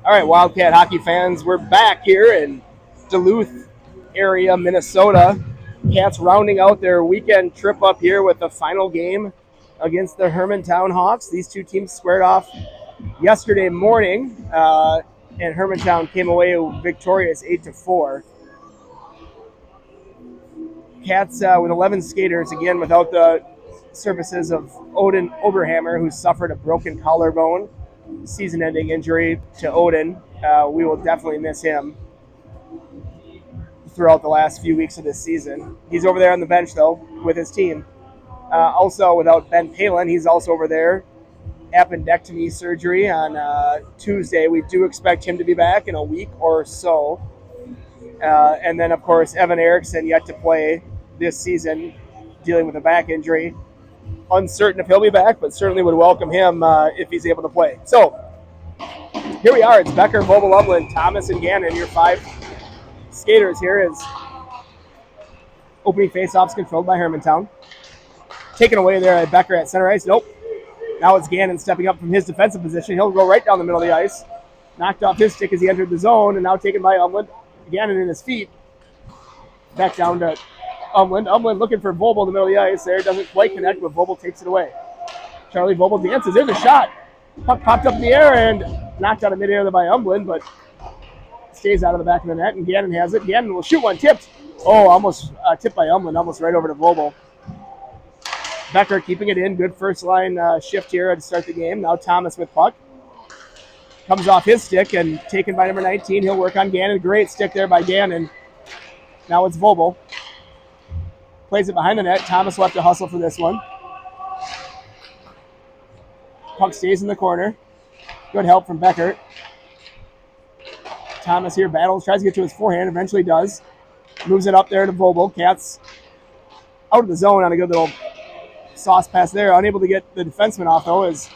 All right, Wildcat hockey fans, we're back here in Duluth area, Minnesota. Cats rounding out their weekend trip up here with the final game against the Hermantown Hawks. These two teams squared off yesterday morning, and Hermantown came away victorious 8-4. Cats with 11 skaters, again without the services of Odin Oberhammer, who suffered a broken collarbone, season-ending injury to Odin. We will definitely miss him throughout the last few weeks of this season. He's over there on the bench, though, with his team. Also, without Ben Palin, he's also over there. Appendectomy surgery on Tuesday. We do expect him to be back in a week or so. And then, of course, Evan Erickson yet to play this season, dealing with a back injury. Uncertain if he'll be back, but certainly would welcome him if he's able to play. So, here we are. It's Becker, Vogel, Umland, Thomas, and Gannon, your five skaters here as opening faceoffs controlled by Hermantown. Taken away there at Becker at center ice. Nope. Now it's Gannon stepping up from his defensive position. He'll go right down the middle of the ice. Knocked off his stick as he entered the zone, and now taken by Umland. Gannon in his feet. Back down to Umland. Umland looking for Vogel in the middle of the ice there. Doesn't quite connect, but Vogel takes it away. Charlie Vogel dances. There's a shot. Puck popped up in the air and knocked out of midair by Umland, but stays out of the back of the net, and Gannon has it. Gannon will shoot one. Tipped. Oh, almost tipped by Umland. Almost right over to Vogel. Becker keeping it in. Good first line shift here to start the game. Now Thomas with puck. Comes off his stick and taken by number 19. He'll work on Gannon. Great stick there by Gannon. Now it's Vogel. Plays it behind the net. Thomas will have to hustle for this one. Puck stays in the corner. Good help from Becker. Thomas here battles. Tries to get to his forehand. Eventually does. Moves it up there to Vogel. Cats out of the zone on a good little sauce pass there. Unable to get the defenseman off, though, as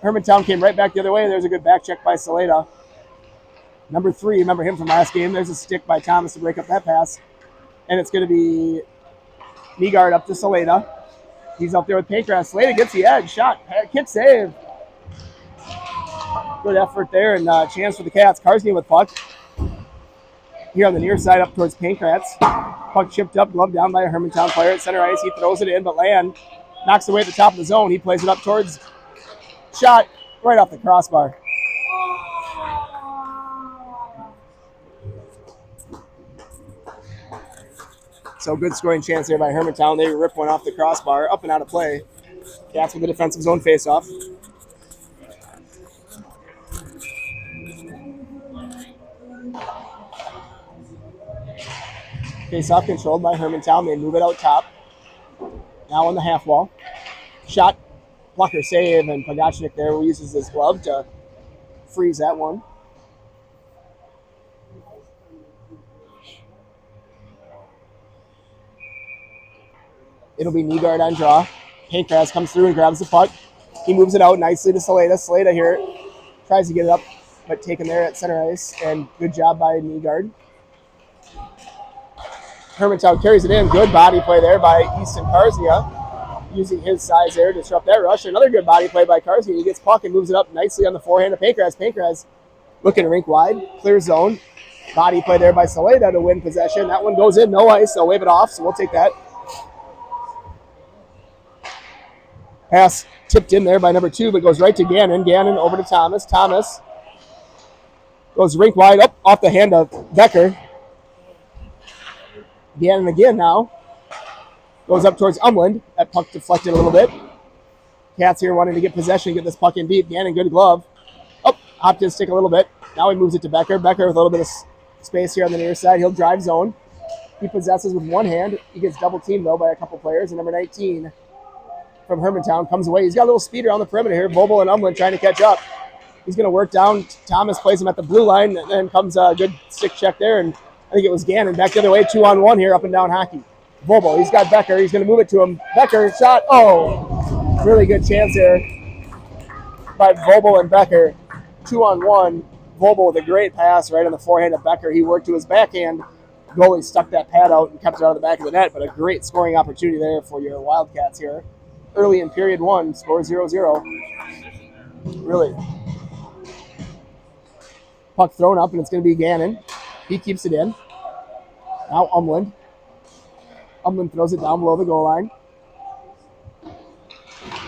Hermantown came right back the other way. There's a good back check by Saleda. Number 3, remember him from last game. There's a stick by Thomas to break up that pass. And it's going to be Nygaard up to Saleda. He's up there with Pankras. Saleda gets the edge. Shot. Kick save. Good effort there and chance for the Cats. Karsny with puck. Here on the near side up towards Pankratz. Puck chipped up, glove down by a Hermantown player at center ice. He throws it in, but Land knocks away at the top of the zone. He plays it up towards shot right off the crossbar. So good scoring chance there by Hermantown. They rip one off the crossbar, up and out of play. Cats with the defensive zone faceoff. Face-off controlled by Hermantown. They move it out top. Now on the half wall. Shot, blocker save, and Pogachnik there uses his glove to freeze that one. It'll be Nygaard on draw. Pankras comes through and grabs the puck. He moves it out nicely to Saleda. Saleda here tries to get it up, but taken there at center ice, and good job by Nygaard. Hermantown carries it in. Good body play there by Easton Karznia, using his size there to disrupt that rush. Another good body play by Karznia. He gets puck and moves it up nicely on the forehand of Pankras. Pankras looking rink wide, clear zone. Body play there by Saleda to win possession. That one goes in, no ice. They'll wave it off, so we'll take that. Pass tipped in there by number 2, but goes right to Gannon. Gannon over to Thomas. Thomas goes rink wide up off the hand of Becker. Gannon again now. Goes up towards Umland. That puck deflected a little bit. Cats here wanting to get possession, get this puck in deep. Gannon, good glove. Oh, hopped his stick a little bit. Now he moves it to Becker. Becker with a little bit of space here on the near side. He'll drive zone. He possesses with one hand. He gets double teamed, though, by a couple players. And number 19 from Hermantown comes away. He's got a little speeder on the perimeter here. Vogel and Umland trying to catch up. He's going to work down. Thomas plays him at the blue line. And then comes a good stick check there. And I think it was Gannon back the other way. 2-on-1 here, up and down hockey. Vogel, he's got Becker. He's going to move it to him. Becker, shot. Oh, really good chance there by Vogel and Becker. 2-on-1. Vogel with a great pass right on the forehand of Becker. He worked to his backhand. Goalie stuck that pad out and kept it out of the back of the net, but a great scoring opportunity there for your Wildcats here. Early in period 1, score 0-0. Really Puck thrown up, and it's going to be Gannon. He keeps it in. Now Umland. Umland throws it down below the goal line.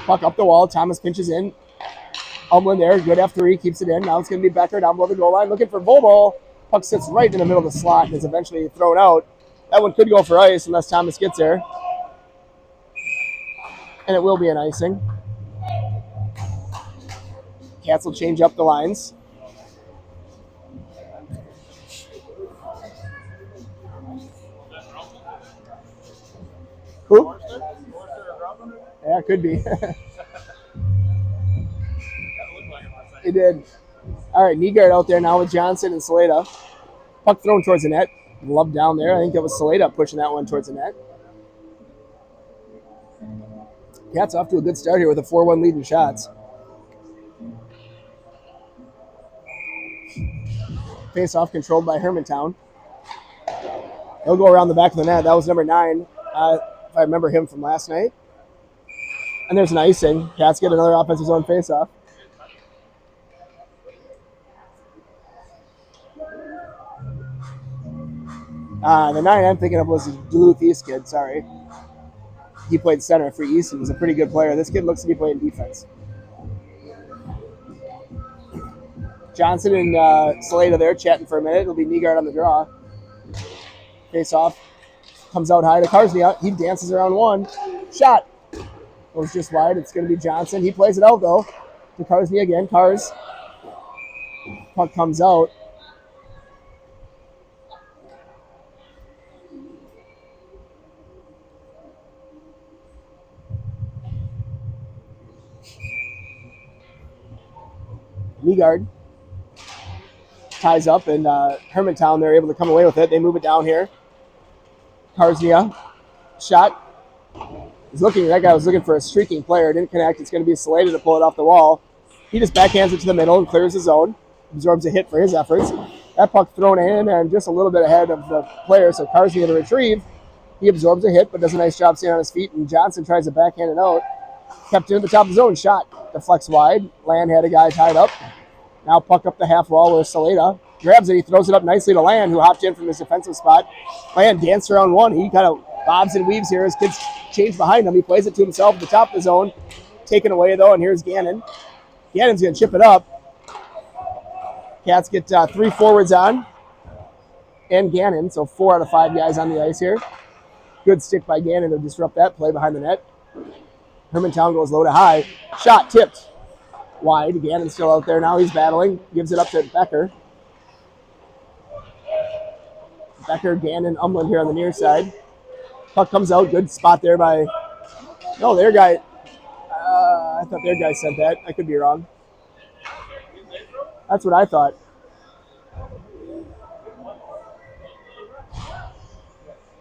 Puck up the wall. Thomas pinches in. Umland there. Good F3. Keeps it in. Now it's going to be Becker down below the goal line. Looking for Volvo. Puck sits right in the middle of the slot and is eventually thrown out. That one could go for ice unless Thomas gets there. And it will be an icing. Cats will change up the lines. Who? Yeah, it could be. It did. All right, Nygaard out there now with Johnson and Saleda. Puck thrown towards the net. Love down there. I think that was Saleda pushing that one towards the net. Cats off to a good start here with a 4-1 lead in shots. Face-off controlled by Hermantown. He'll go around the back of the net. That was number 9, if I remember him from last night. And there's an icing. Cats get another offensive zone face-off. The 9 I'm thinking of was the Duluth East kid, sorry. He played center for East and was a pretty good player. This kid looks to be playing defense. Johnson and Saleda there chatting for a minute. It'll be Nygaard on the draw. Face off. Comes out high to Karsnia. He dances around one. Shot. Goes just wide. It's going to be Johnson. He plays it out, though. To Karsnia again. Kars. Puck comes out. Nygaard ties up, and Hermantown, they're able to come away with it. They move it down here. Karsnia, shot. That guy was looking for a streaking player. Didn't connect. It's going to be Saleda to pull it off the wall. He just backhands it to the middle and clears the zone. Absorbs a hit for his efforts. That puck thrown in and just a little bit ahead of the player, so Karsnia to retrieve. He absorbs a hit, but does a nice job staying on his feet, and Johnson tries to backhand it out. Kept it at the top of the zone. Shot. Deflects wide. Land had a guy tied up. Now puck up the half wall where Saleda grabs it. He throws it up nicely to Land, who hopped in from his defensive spot. Land danced around one. He kind of bobs and weaves here. His kids change behind him. He plays it to himself at the top of the zone. Taken away, though, and here's Gannon. Gannon's going to chip it up. Cats get 3 forwards on. And Gannon, so 4 out of 5 guys on the ice here. Good stick by Gannon to disrupt that play behind the net. Hermantown goes low to high. Shot tipped wide. Gannon's still out there now. He's battling. Gives it up to Becker. Becker, Gannon, Umland here on the near side. Puck comes out. Good spot there by... No, their guy... I thought their guy said that. I could be wrong. That's what I thought.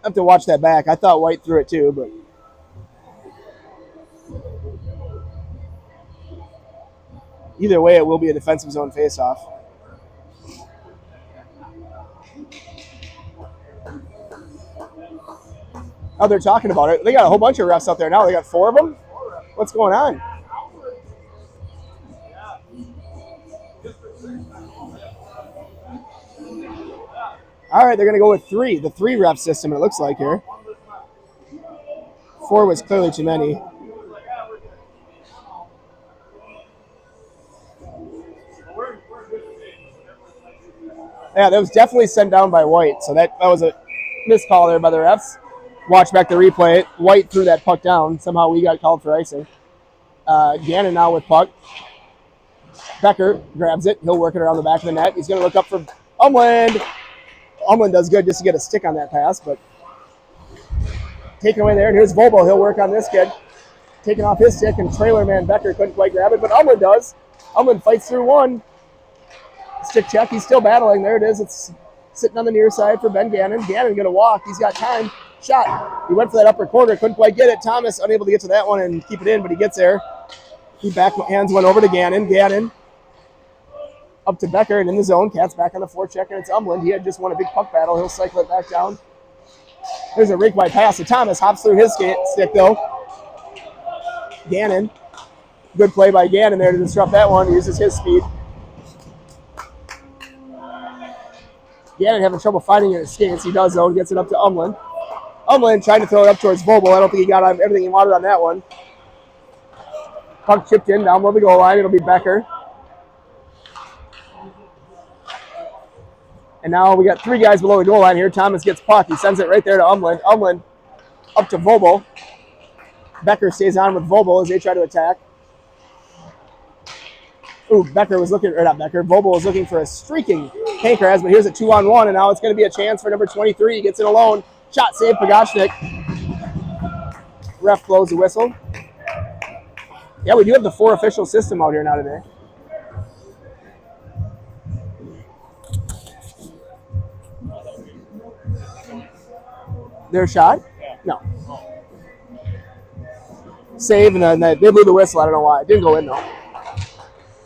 I have to watch that back. I thought White threw it too, but... Either way, it will be a defensive zone faceoff. Oh, they're talking about it. They got a whole bunch of refs out there now. They got 4 of them? What's going on? All right, they're going to go with 3. The 3 ref system, it looks like here. 4 was clearly too many. Yeah, that was definitely sent down by White. So that was a missed call there by the refs. Watch back the replay. White threw that puck down. Somehow we got called for icing. Gannon now with puck. Becker grabs it. He'll work it around the back of the net. He's going to look up for Umland. Umland does good just to get a stick on that pass, but taken away there. And here's Volbo. He'll work on this kid. Taking off his stick, and trailer man Becker couldn't quite grab it, but Umland does. Umland fights through one. Stick check. He's still battling. There it is. It's sitting on the near side for Ben Gannon. Gannon going to walk. He's got time. Shot. He went for that upper corner. Couldn't quite get it. Thomas unable to get to that one and keep it in, but he gets there. He backhands one over to Gannon. Gannon up to Becker and in the zone. Cats back on the forecheck, and it's Umland. He had just won a big puck battle. He'll cycle it back down. There's a rink wide pass to Thomas. Hops through his stick, though. Gannon. Good play by Gannon there to disrupt that one. He uses his speed. Gannon having trouble finding it in his skates. He does, though, gets it up to Umland. Umland trying to throw it up towards Vogel. I don't think he got everything he wanted on that one. Puck chipped in down below the goal line. It'll be Becker. And now we got 3 guys below the goal line here. Thomas gets puck. He sends it right there to Umland. Umland up to Vogel. Becker stays on with Vogel as they try to attack. Ooh, Becker was looking, or not Becker, Vogel was looking for a streaking Pankraz, but here's a 2-on-1, and now it's going to be a chance for number 23. He gets it alone. Shot save, Pagashnik. Ref blows the whistle. Yeah, we do have the 4 official system out here now today. Their shot? No. Save, and then they blew the whistle. I don't know why. It didn't go in, though.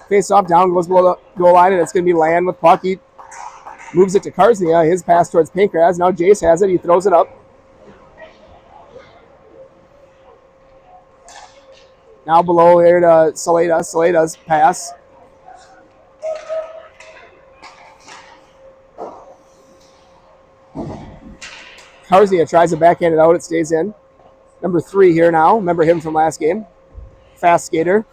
Face off, down, goes below the goal line, and it's going to be Land with puck. He moves it to Karznia. His pass towards Pankraz. Now Jace has it. He throws it up. Now below here to Saleda. Saleda's pass. Karznia tries to backhand it out. It stays in. Number 3 here now. Remember him from last game. Fast skater.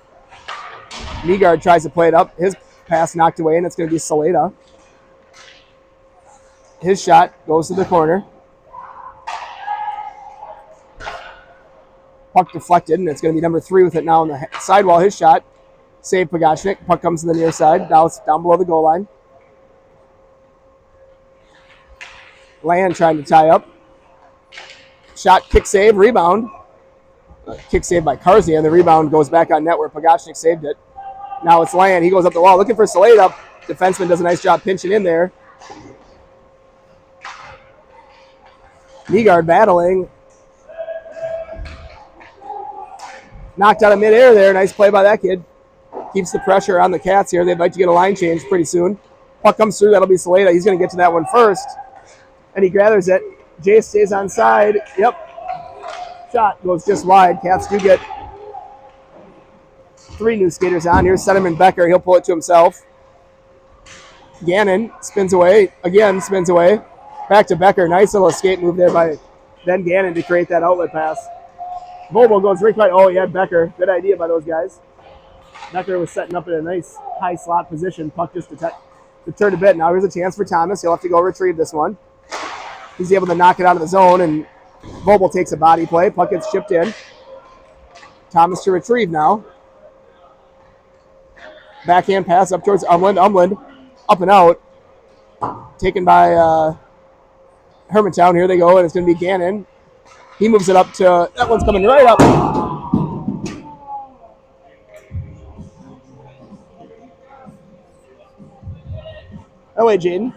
Nygaard tries to play it up. His pass knocked away, and it's going to be Saleda. His shot goes to the corner. Puck deflected, and it's going to be number 3 with it now on the sidewall. His shot. Save Pagashnik. Puck comes to the near side. Now it's down below the goal line. Land trying to tie up. Shot, kick save, rebound. Kick save by Karznia, and the rebound goes back on net where Pagashnik saved it. Now it's Land. He goes up the wall looking for Saleda. Defenseman does a nice job pinching in there. Nygaard battling. Knocked out of midair there. Nice play by that kid. Keeps the pressure on the Cats here. They'd like to get a line change pretty soon. Puck comes through. That'll be Saleda. He's going to get to that one first. And he gathers it. Jace stays on side. Yep. Shot goes just wide. Cats do get 3 new skaters on. Here's Sentiment Becker. He'll pull it to himself. Gannon spins away. Again, spins away. Back to Becker. Nice little escape move there by Ben Gannon to create that outlet pass. Vogel goes right by. Oh, he had Becker. Good idea by those guys. Becker was setting up in a nice high slot position. Puck just to turn a bit. Now here's a chance for Thomas. He'll have to go retrieve this one. He's able to knock it out of the zone, and Vogel takes a body play. Puck gets chipped in. Thomas to retrieve now. Backhand pass up towards Umland. Umland up and out. Taken by Hermantown. Here they go, and it's going to be Gannon. He moves it up to, that one's coming right up. That way, Jaden.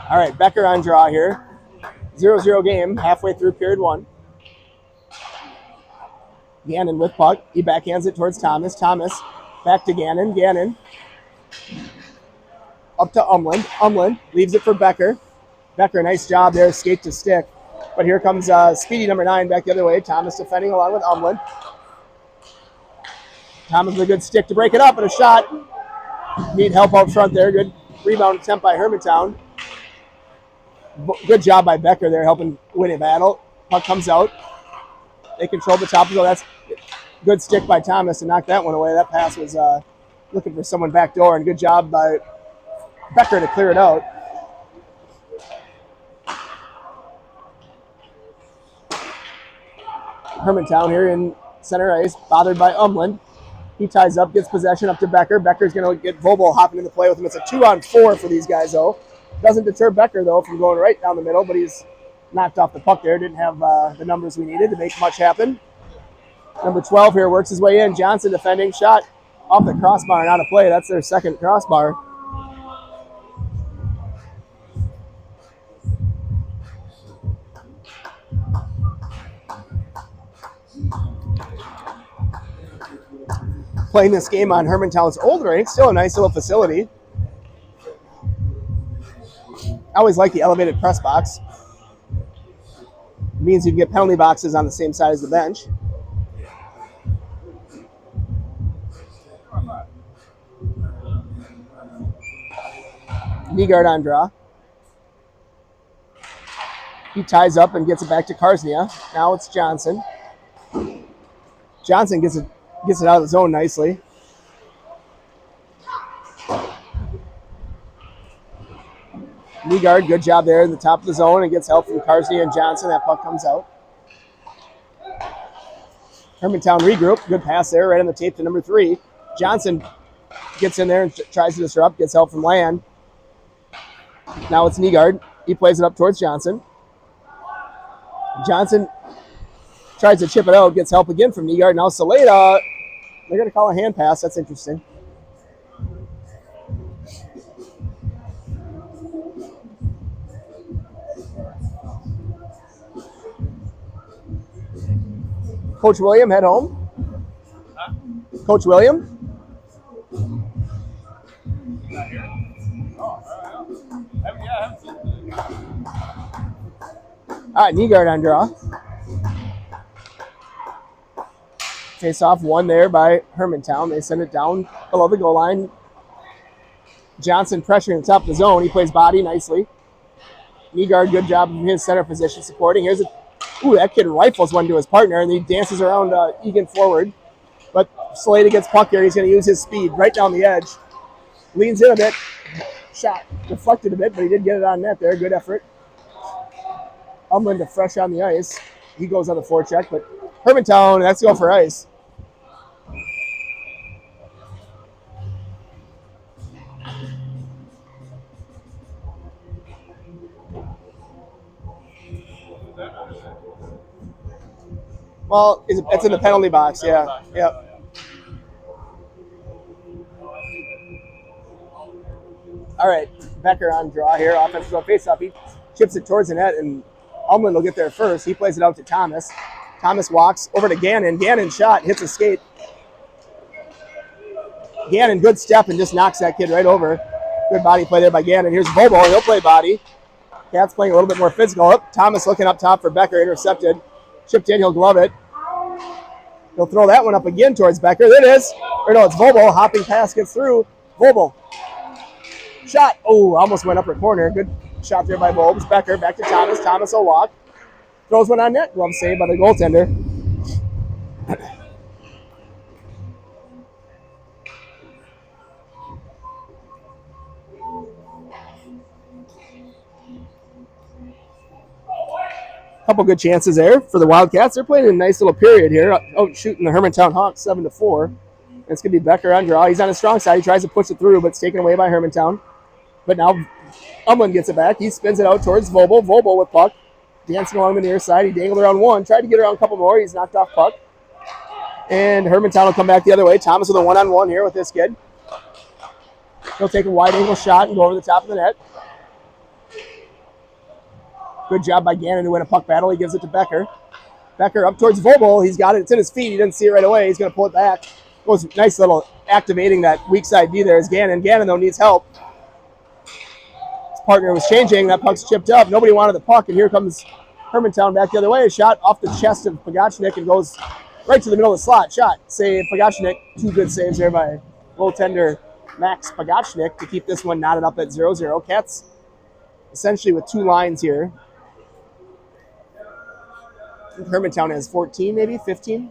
All right, Becker on draw here. 0-0 game, halfway through period 1. Gannon with puck. He backhands it towards Thomas. Thomas back to Gannon. Gannon up to Umland. Umland leaves it for Becker. Becker, nice job there, skate to stick. But here comes speedy number 9 back the other way. Thomas defending along with Umland. Thomas with a good stick to break it up, and a shot. Need help out front there. Good rebound attempt by Hermantown. Good job by Becker there, helping win a battle. Puck comes out. They control the top of the goal. That's good stick by Thomas to knock that one away. That pass was looking for someone back door, and good job by Becker to clear it out. Hermantown here in center ice, bothered by Umland. He ties up, gets possession up to Becker. Becker's going to get Vogel hopping into play with him. It's a 2-on-4 for these guys, though. Doesn't deter Becker, though, from going right down the middle, but he's knocked off the puck there. Didn't have the numbers we needed to make much happen. Number 12 here works his way in. Johnson defending. Shot off the crossbar and out of play. That's their second crossbar. Playing this game on Hermantown's old rink. Still a nice little facility. I always like the elevated press box. means you can get penalty boxes on the same side as the bench. Nygaard on draw. He ties up and gets it back to Karsnia. Now it's Johnson. Johnson gets it out of the zone nicely. Nygaard, good job there in the top of the zone and gets help from Karsnia and Johnson. That puck comes out. Hermantown regroup. Good pass there, right on the tape to number 3. Johnson gets in there and tries to disrupt, gets help from Land. Now it's Nygaard. He plays it up towards Johnson. Johnson tries to chip it out, gets help again from Nygaard. Now Saleda, they're going to call a hand pass. That's interesting. Coach William, head home. Huh? Coach William. Not here. Oh, I haven't seen it. All right, Nygaard on draw. Face off one there by Hermantown. They send it down below the goal line. Johnson pressuring the top of the zone. He plays body nicely. Nygaard, good job in his center position supporting. Here's a that kid rifles one to his partner, and he dances around Eagan forward. But Saleda gets puck here. He's going to use his speed right down the edge. Leans in a bit. Shot deflected a bit, but he did get it on net there. Good effort. Umland fresh on the ice. He goes on the forecheck, but Hermantown, let's go for ice. Well, it's in the penalty box, yeah. Yep. All right, Becker on draw here. Offensive face-off. He chips it towards the net, and Umland will get there first. He plays it out to Thomas. Thomas walks over to Gannon. Gannon shot, hits a skate. Gannon, good step, and just knocks that kid right over. Good body play there by Gannon. Here's Bobo. He'll play body. Cat's playing a little bit more physical. Up. Thomas looking up top for Becker. Intercepted. Chipped in. He'll glove it. He'll throw that one up again towards Becker. There it is. Or no, it's Bobo. Hopping pass gets through. Bobo. Shot. Oh, almost went upper corner. Good shot there by Bobes. Becker back to Thomas. Thomas will walk. Throws one on net. Glove saved by the goaltender. Couple good chances there for the Wildcats. They're playing a nice little period here. Out shooting the Hermantown Hawks 7-4. It's going to be Becker on draw. He's on his strong side. He tries to push it through, but it's taken away by Hermantown. But now Umland gets it back. He spins it out towards Vobel. Vobel with puck. Dancing along the near side. He dangled around one. Tried to get around a couple more. He's knocked off puck. And Hermantown will come back the other way. Thomas with a one-on-one here with this kid. He'll take a wide angle shot and go over the top of the net. Good job by Gannon to win a puck battle. He gives it to Becker. Becker up towards Vobel. He's got it. It's in his feet. He didn't see it right away. He's going to pull it back. Goes nice little activating that weak side D there is Gannon. Gannon, though, needs help. His partner was changing. That puck's chipped up. Nobody wanted the puck, and here comes Hermantown back the other way. A shot off the chest of Pagachnik and goes right to the middle of the slot. Shot. Save Pagachnik. 2 good saves there by goaltender Max Pagachnik to keep this one knotted up at 0-0. Cats essentially with 2 lines here. Hermantown has 14, maybe 15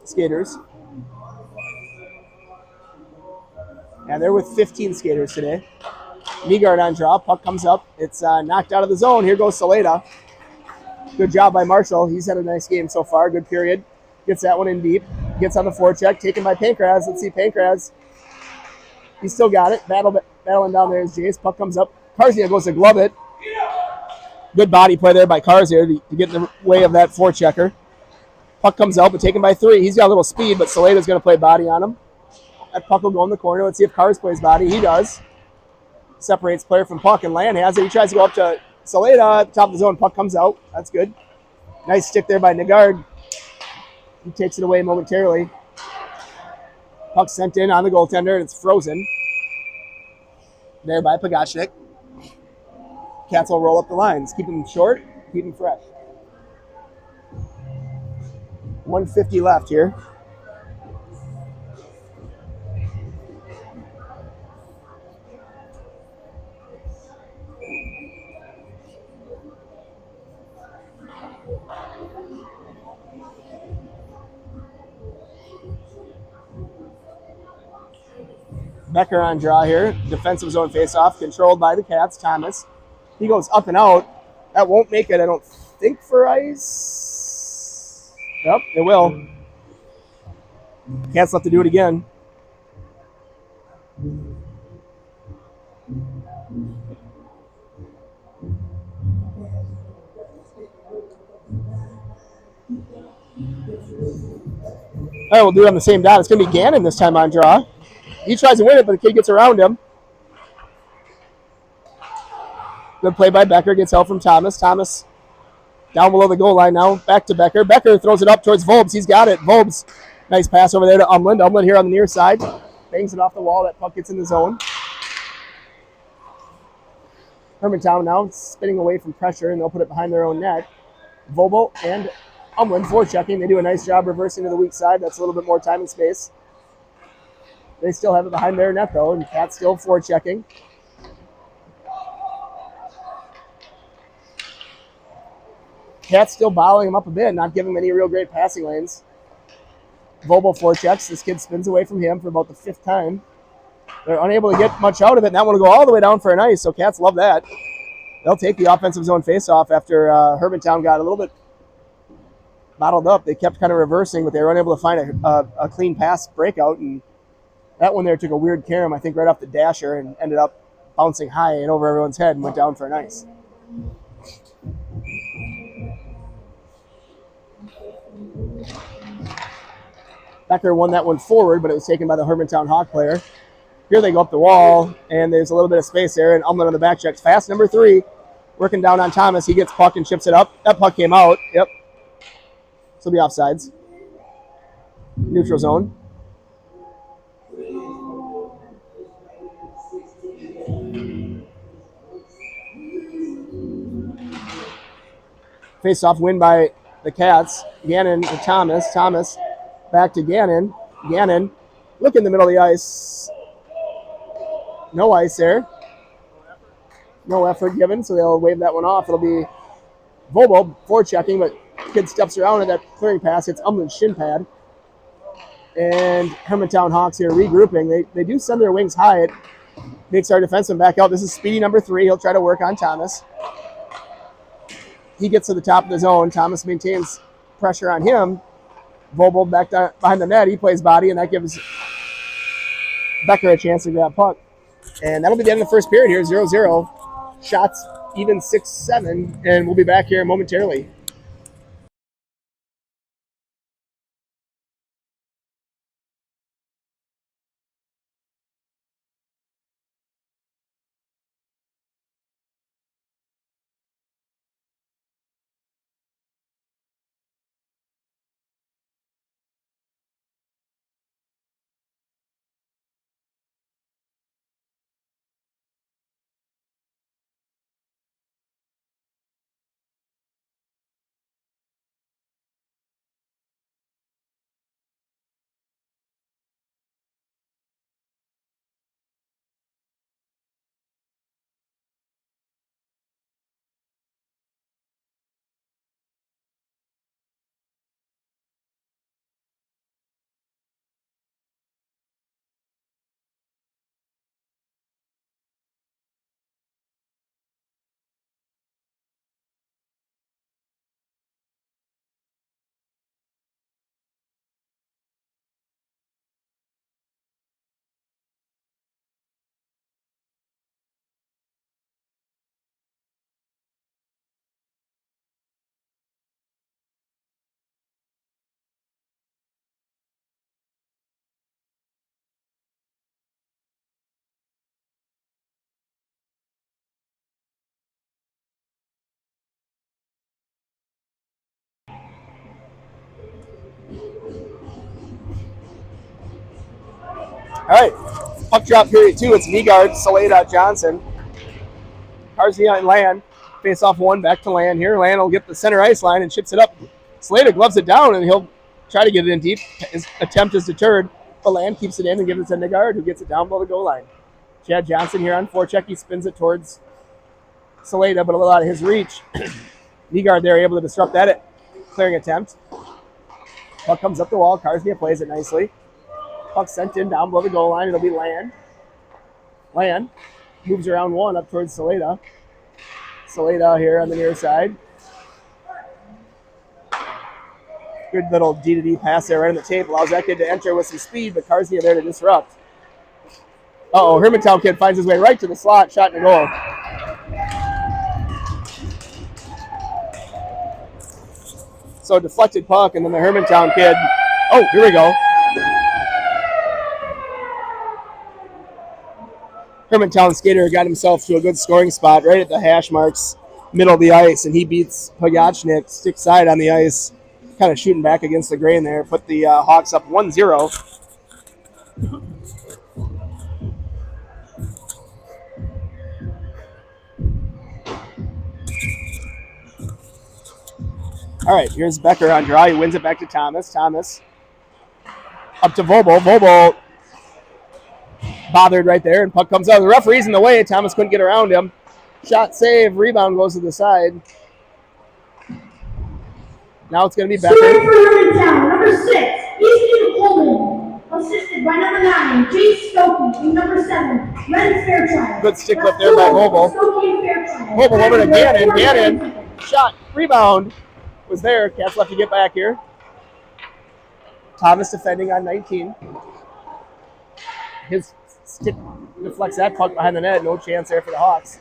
skaters. And they're with 15 skaters today. Nygaard on draw. Puck comes up. It's knocked out of the zone. Here goes Saleda. Good job by Marshall. He's had a nice game so far. Good period. Gets that one in deep. Gets on the forecheck. Taken by Pankraz. Let's see Pankraz. He's still got it. Battling down there is Jace. Puck comes up. Karzia goes to glove it. Good body play there by Karzia to get in the way of that forechecker. Puck comes out, but taken by 3. He's got a little speed, but Saleda's going to play body on him. That puck will go in the corner. Let's see if Kars plays body. He does. Separates player from puck, and Land has it. He tries to go up to Saleda at the top of the zone. Puck comes out. That's good. Nice stick there by Nygaard. He takes it away momentarily. Puck sent in on the goaltender, and it's frozen. There by Pagachnik. Cats will roll up the lines. Keep them short, keep them fresh. 1:50 left here. Becker on draw here. Defensive zone faceoff, controlled by the Cats. Thomas. He goes up and out. That won't make it, I don't think, for ice. Yep, it will. Cats left to do it again. All right, we'll do it on the same dot. It's going to be Gannon this time on draw. He tries to win it, but the kid gets around him. Good play by Becker. Gets help from Thomas. Thomas down below the goal line now. Back to Becker. Becker throws it up towards Vobes. He's got it. Vobes. Nice pass over there to Umland. Umland here on the near side. Bangs it off the wall. That puck gets in the zone. Hermantown now spinning away from pressure, and they'll put it behind their own net. Vobel and Umland forechecking. They do a nice job reversing to the weak side. That's a little bit more time and space. They still have it behind their net, though, and Cat's still forechecking. Cat's still bottling him up a bit, not giving him any real great passing lanes. Vobel forechecks. This kid spins away from him for about the 5th time. They're unable to get much out of it, and that one will go all the way down for an ice, so Cats love that. They'll take the offensive zone faceoff after Hermantown got a little bit bottled up. They kept kind of reversing, but they were unable to find a clean pass breakout, and that one there took a weird carom, I think, right off the dasher and ended up bouncing high and over everyone's head and went down for an ice. Becker won that one forward, but it was taken by the Hermantown Hawk player. Here they go up the wall, and there's a little bit of space there, and Umland on the back checks fast. Number 3, working down on Thomas. He gets puck and chips it up. That puck came out. Yep. This will be offsides. Neutral zone. Face-off win by the Cats. Gannon to Thomas. Thomas back to Gannon. Gannon, look in the middle of the ice. No ice there. No effort given, so they'll wave that one off. It'll be Vobel forechecking, but kid steps around, and that clearing pass hits Umland's shin pad. And Hermantown Hawks here regrouping. They do send their wings high. It makes our defenseman back out. This is speedy number 3. He'll try to work on Thomas. He gets to the top of the zone. Thomas maintains pressure on him. Vobel back down behind the net. He plays body, and that gives Becker a chance to grab puck. And that'll be the end of the first period here, 0-0. Shots even 6-7, and we'll be back here momentarily. All right, puck drop period 2. It's Vigard, Saleda, Johnson. Carzia and Land. Face off 1, back to Land here. Land will get the center ice line and chips it up. Saleda gloves it down, and he'll try to get it in deep. His attempt is deterred, but Land keeps it in and gives it to Nygard, who gets it down below the goal line. Chad Johnson here on forecheck. He spins it towards Saleda, but a little out of his reach. Nygard there able to disrupt that clearing attempt. Puck comes up the wall. Karsnia plays it nicely. Puck sent in down below the goal line. It'll be Land. Land moves around one up towards Saleda. Saleda here on the near side. Good little D-to-D pass there right on the tape. Allows that kid to enter with some speed, but Karsnia there to disrupt. Hermantown kid finds his way right to the slot. Shot and a goal. So deflected puck, and then the Hermantown kid. Oh, here we go. Hermantown skater got himself to a good scoring spot right at the hash marks, middle of the ice, and he beats Pogachnik stick side on the ice, kind of shooting back against the grain there. Put the Hawks up 1-0. All right, here's Becker on draw. He wins it back to Thomas. Thomas up to Vobel. Vobel bothered right there, and puck comes out. The referee's in the way. Thomas couldn't get around him. Shot save. Rebound goes to the side. Now it's going to be Becker. Shooting for Hermantown, number 6, Easton Holden. Assisted by number 9, Jace Stokey, and number 7, Ren Fairchild. Good stick lift there by Vobel. Vobel over to Gannon. Gannon. Shot. Rebound was there. Cats left to get back here. Thomas defending on 19. His stick deflects that puck behind the net. No chance there for the Hawks.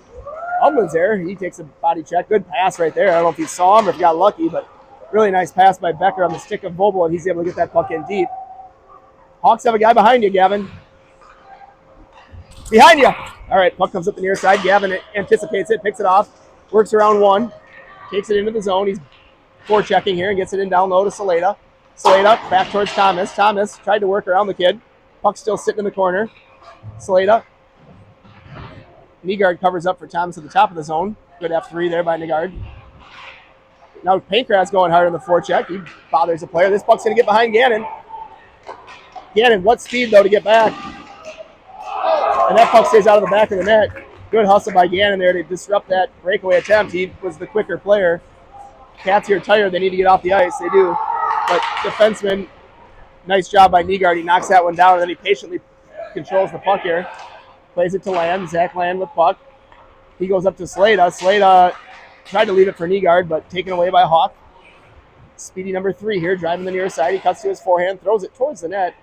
Umlin's there. He takes a body check. Good pass right there. I don't know if he saw him or if he got lucky, but really nice pass by Becker on the stick of Vobel, and he's able to get that puck in deep. Hawks have a guy behind you, Gavin. Behind you. All right, puck comes up the near side. Gavin anticipates it, picks it off, works around one, takes it into the zone. He's forechecking here and gets it in down low to Saleda. Saleda back towards Thomas. Thomas tried to work around the kid. Puck still sitting in the corner. Saleda. Nygard covers up for Thomas at the top of the zone. Good F3 there by Nygard. Now Pankrat's going hard on the forecheck. He bothers the player. This puck's going to get behind Gannon. Gannon, what speed, though, to get back? And that puck stays out of the back of the net. Good hustle by Gannon there to disrupt that breakaway attempt. He was the quicker player. Cats here tired. They need to get off the ice. They do. But defenseman, nice job by Nygard. He knocks that one down, and then he patiently controls the puck here. Plays it to Land. Zach Land with puck. He goes up to Saleda. Saleda tried to leave it for Nygard, but taken away by Hawk. Speedy number 3 here, driving the near side. He cuts to his forehand, throws it towards the net.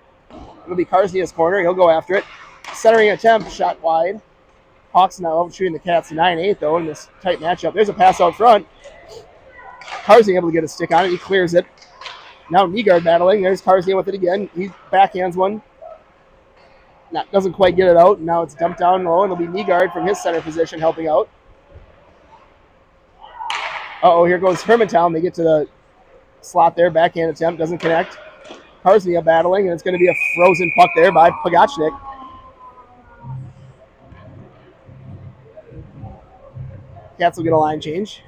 It'll be Karsnia's corner. He'll go after it. Centering attempt, shot wide. Hawks now overshooting the Cats 9-8, though, in this tight matchup. There's a pass out front. Karsnia able to get a stick on it. He clears it. Now Nygard battling. There's Karsnia with it again. He backhands one. Doesn't quite get it out. Now it's dumped down low, and it'll be Nygard from his center position helping out. Here goes Hermantown. They get to the slot there. Backhand attempt. Doesn't connect. Karsnia battling, and it's going to be a frozen puck there by Pogachnik. Cats will get a line change.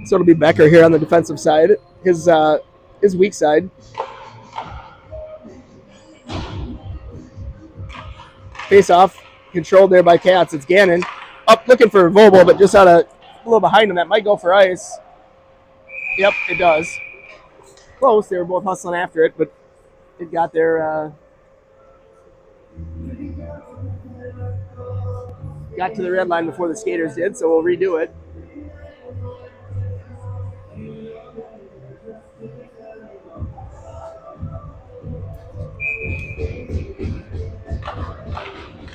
So it'll be Becker here on the defensive side, his weak side. Face off, controlled there by Cats. It's Gannon up looking for Vobel, but just out a little behind him. That might go for ice. Yep, it does. Close. They were both hustling after it, but it got there. Got to the red line before the skaters did, so we'll redo it.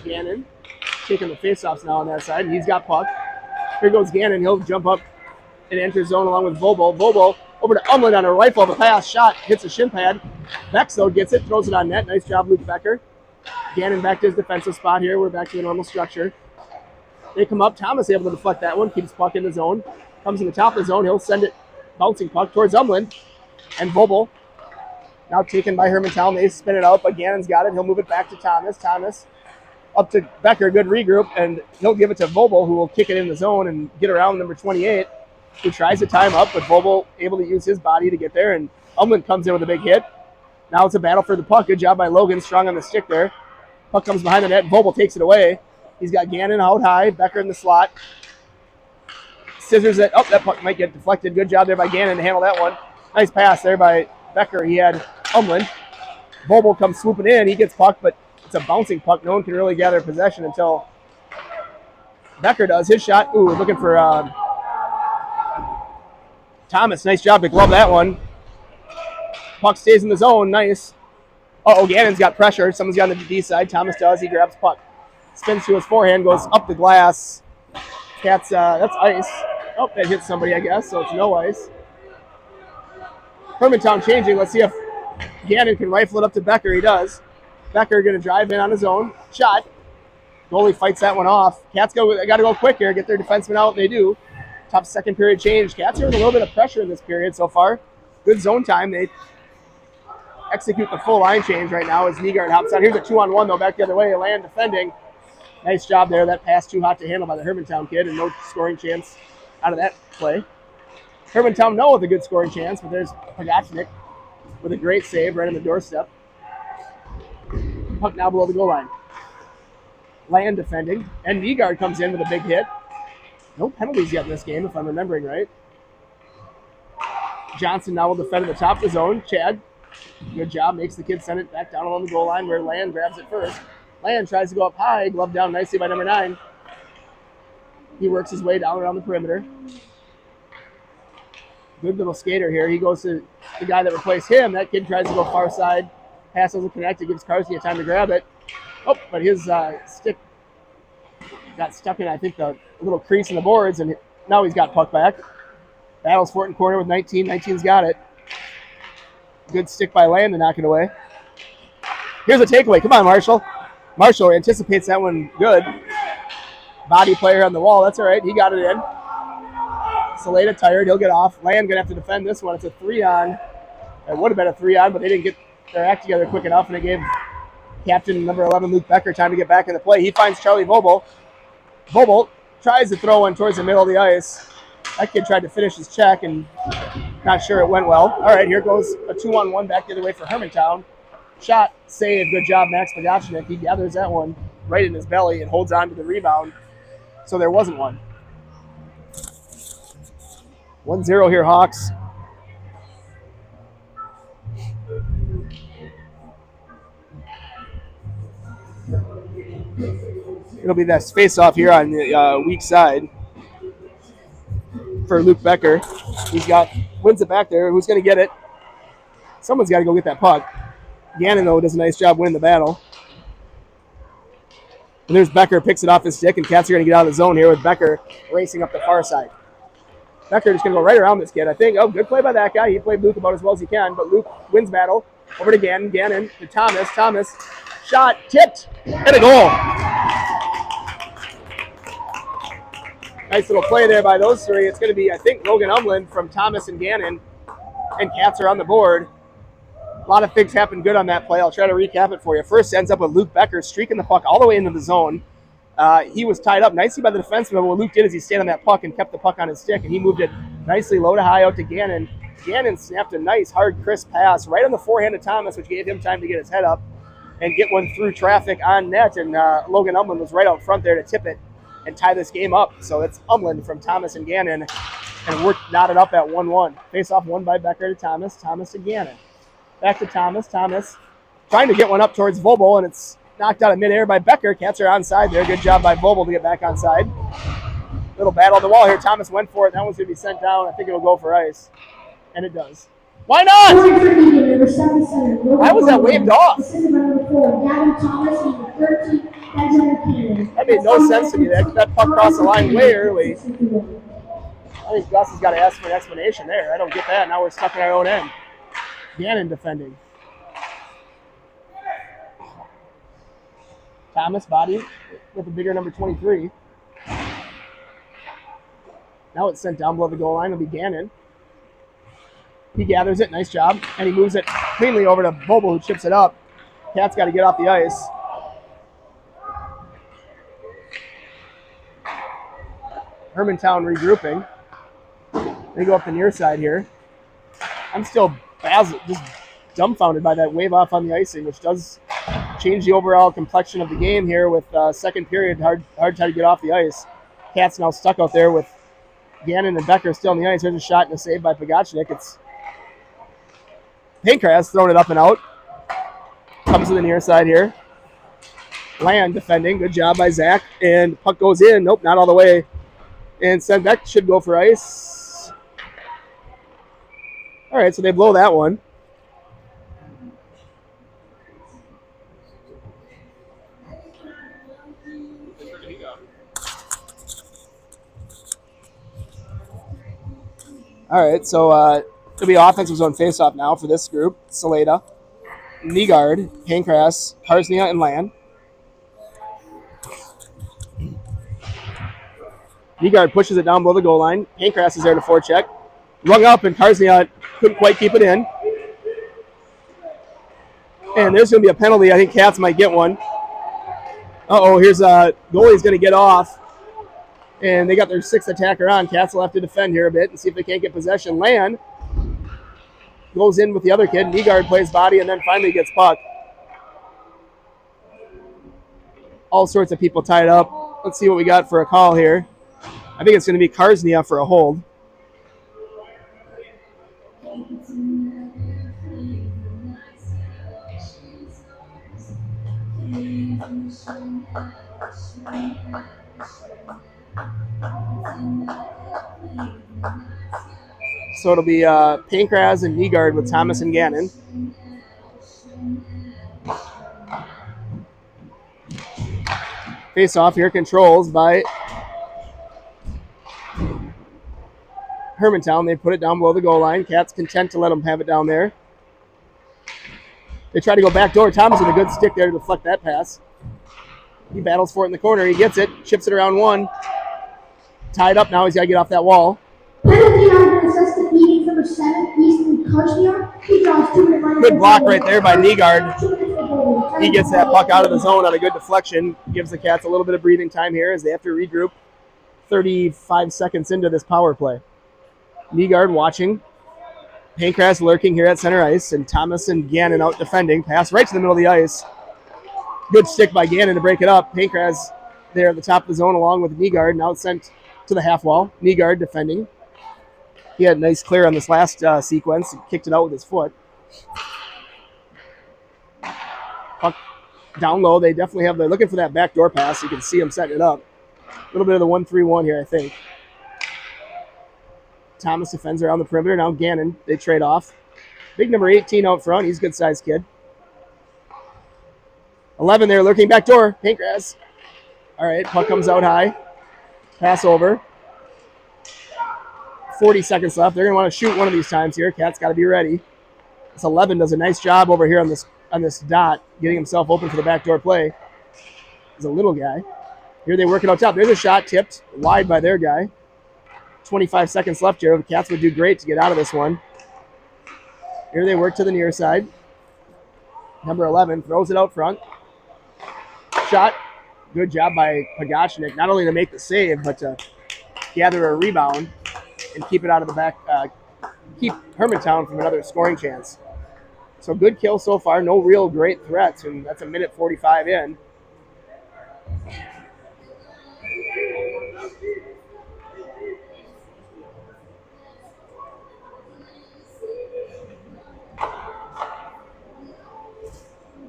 Gannon taking the faceoffs now on that side. He's got puck. Here goes Gannon. He'll jump up and enter zone along with Vobel. Vobel over to Umland on a rifle of a pass. Shot. Hits a shin pad. Bex, though, gets it. Throws it on net. Nice job, Luke Becker. Gannon back to his defensive spot here. We're back to the normal structure. They come up. Thomas able to deflect that one. Keeps puck in the zone. Comes in the top of the zone. He'll send it bouncing puck towards Umland. And Vobel now taken by Hermantown. They spin it out, but Gannon's got it. He'll move it back to Thomas. Thomas Up to Becker, good regroup, and he'll give it to Vobel, who will kick it in the zone and get around number 28, who tries to time up, but Vobel able to use his body to get there, and Umland comes in with a big hit. Now it's a battle for the puck. Good job by Logan, strong on the stick there. Puck comes behind the net, Vobel takes it away. He's got Gannon out high, Becker in the slot. Scissors it. Oh, that puck might get deflected. Good job there by Gannon to handle that one. Nice pass there by Becker. He had Umland. Vobel comes swooping in. He gets puck, but it's a bouncing puck. No one can really gather possession until Becker does his shot. Ooh, looking for Thomas. Nice job to glove that one. Puck stays in the zone. Nice. Oh, Gannon's got pressure. Someone's got on the D side. Thomas does. He grabs puck. Spins to his forehand. Goes up the glass. That's ice. Oh, that hits somebody, I guess, so it's no ice. Hermantown changing. Let's see if Gannon can rifle it up to Becker. He does. Becker going to drive in on his own. Shot. Goalie fights that one off. Cats got to go quick here, get their defenseman out, and they do. Top second period change. Cats are with a little bit of pressure in this period so far. Good zone time. They execute the full line change right now as Nygaard hops out. Here's a 2-on-1, though, back the other way. Land defending. Nice job there. That pass too hot to handle by the Hermantown kid, and no scoring chance out of that play. Hermantown know with a good scoring chance, but there's Pagachnik with a great save right on the doorstep. Puck now below the goal line. Land defending, and Nygaard comes in with a big hit. No penalties yet in this game, if I'm remembering right. Johnson now will defend at the top of the zone. Chad, good job, makes the kid send it back down along the goal line where Land grabs it first. Land tries to go up high, glove down nicely by number 9. He works his way down around the perimeter. Good little skater here. He goes to the guy that replaced him. That kid tries to go far side. Pass doesn't connect. It gives Karski a time to grab it. Oh, but his stick got stuck in, I think, the little crease in the boards, and now he's got puck back. Battles for it in corner with 19. 19's got it. Good stick by Land to knock it away. Here's a takeaway. Come on, Marshall. Marshall anticipates that one good. Body player on the wall. That's all right. He got it in. Saleda tired. He'll get off. Land going to have to defend this one. It's a 3-on. It would have been a 3-on, but they didn't get their act together quick enough, and it gave captain number 11, Luke Becker, time to get back in the play. He finds Charlie Vobel. Vobel tries to throw one towards the middle of the ice. That kid tried to finish his check, and not sure it went well. All right, here goes a 2-on-1 back the other way for Hermantown. Shot, save, good job, Max Pagachnik. He gathers that one right in his belly and holds on to the rebound. So there wasn't one. 1-0 here, Hawks. It'll be that face-off here on the weak side for Luke Becker. Wins it back there. Who's going to get it? Someone's got to go get that puck. Gannon, though, does a nice job winning the battle. And there's Becker, picks it off his stick, and Cats are going to get out of the zone here with Becker racing up the far side. Becker just going to go right around this kid, I think. Oh, good play by that guy. He played Luke about as well as he can, but Luke wins battle. Over to Gannon. Gannon to Thomas. Thomas, shot, tipped, and a goal. Nice little play there by those three. It's going to be, I think, Logan Umland from Thomas and Gannon, and Cats are on the board. A lot of things happened good on that play. I'll try to recap it for you. First ends up with Luke Becker streaking the puck all the way into the zone. He was tied up nicely by the defenseman, but what Luke did is he stayed on that puck and kept the puck on his stick, and he moved it nicely low to high out to Gannon. Gannon snapped a nice, hard, crisp pass right on the forehand of Thomas, which gave him time to get his head up and get one through traffic on net, and Logan Umland was right out front there to tip it and tie this game up. So it's Umland from Thomas and Gannon, and we're knotted up at 1-1. Face-off won by Becker to Thomas, Thomas to Gannon. Back to Thomas, Thomas trying to get one up towards Vobel, and it's knocked out of midair by Becker. Cats are onside there. Good job by Vobel to get back onside. Little battle on the wall here. Thomas went for it. That one's going to be sent down. I think it'll go for ice. And it does. Why not? Why was that waved off? That made no sense to me. That puck crossed the line way early. I think Gus has got to ask for an explanation there. I don't get that. Now we're stuck in our own end. Gannon defending. Thomas body with a bigger number 23. Now it's sent down below the goal line. It'll be Gannon. He gathers it. Nice job. And he moves it cleanly over to Vobel, who chips it up. Cat's got to get off the ice. Hermantown regrouping. They go up the near side here. I'm still just dumbfounded by that wave off on the icing, which does change the overall complexion of the game here with second period. Hard time to get off the ice. Cats now stuck out there with Gannon and Becker still on the ice. There's a shot and a save by Pagachnik. It's Pankras throwing it up and out. Comes to the near side here. Land defending. Good job by Zach. And puck goes in. Nope, not all the way. And Senbeck should go for ice. All right, so they blow that one. All right, so it'll be offensive zone faceoff now for this group. Saleda, Nygaard, Pankras, Karsnia, and Land. Nygaard pushes it down below the goal line. Pankras is there to forecheck. Rung up, and Karsnia couldn't quite keep it in. And there's going to be a penalty. I think Cats might get one. Here's a goalie's going to get off. And they got their sixth attacker on. Cats will have to defend here a bit and see if they can't get possession. Land goes in with the other kid. Nygaard plays body and then finally gets puck. All sorts of people tied up. Let's see what we got for a call here. I think it's going to be Karsnia for a hold. So it'll be Pankras and Nygaard with Thomas and Gannon. Face off here, controls by Hermantown. They put it down below the goal line. Cats content to let them have it down there. They try to go back door. Thomas with a good stick there to deflect that pass. He battles for it in the corner. He gets it, chips it around one. Tied up now. He's got to get off that wall. Penalty on assist to Eagan number 7, Easton Karsnia. He draws 2-minute line. Good block right there by Nygaard. He gets that puck out of the zone on a good deflection. Gives the Cats a little bit of breathing time here as they have to regroup 35 seconds into this power play. Nygaard watching. Pankras lurking here at center ice, and Thomas and Gannon out defending. Pass right to the middle of the ice. Good stick by Gannon to break it up. Pankras there at the top of the zone along with Nygaard, now sent to the half wall. Nygaard defending. He had a nice clear on this last sequence. He kicked it out with his foot. Puck down low. They definitely have, they're looking for that backdoor pass. You can see them setting it up. A little bit of the 1-3-1 here, I think. Thomas defends around the perimeter. Now Gannon, they trade off. Big number 18 out front. He's a good-sized kid. 11 there, lurking back door. Pankras. All right, puck comes out high. Pass over. 40 seconds left. They're going to want to shoot one of these times here. Cat's got to be ready. This 11 does a nice job over here on this dot, getting himself open for the backdoor play. He's a little guy. Here they work it out top. There's a shot tipped wide by their guy. 25 seconds left here. The Cats would do great to get out of this one. Here they work to the near side. Number 11 throws it out front. Shot. Good job by Pagachnik, not only to make the save, but to gather a rebound and keep it out of the back, keep Hermantown from another scoring chance. So good kill so far. No real great threats, and that's a minute 45 in.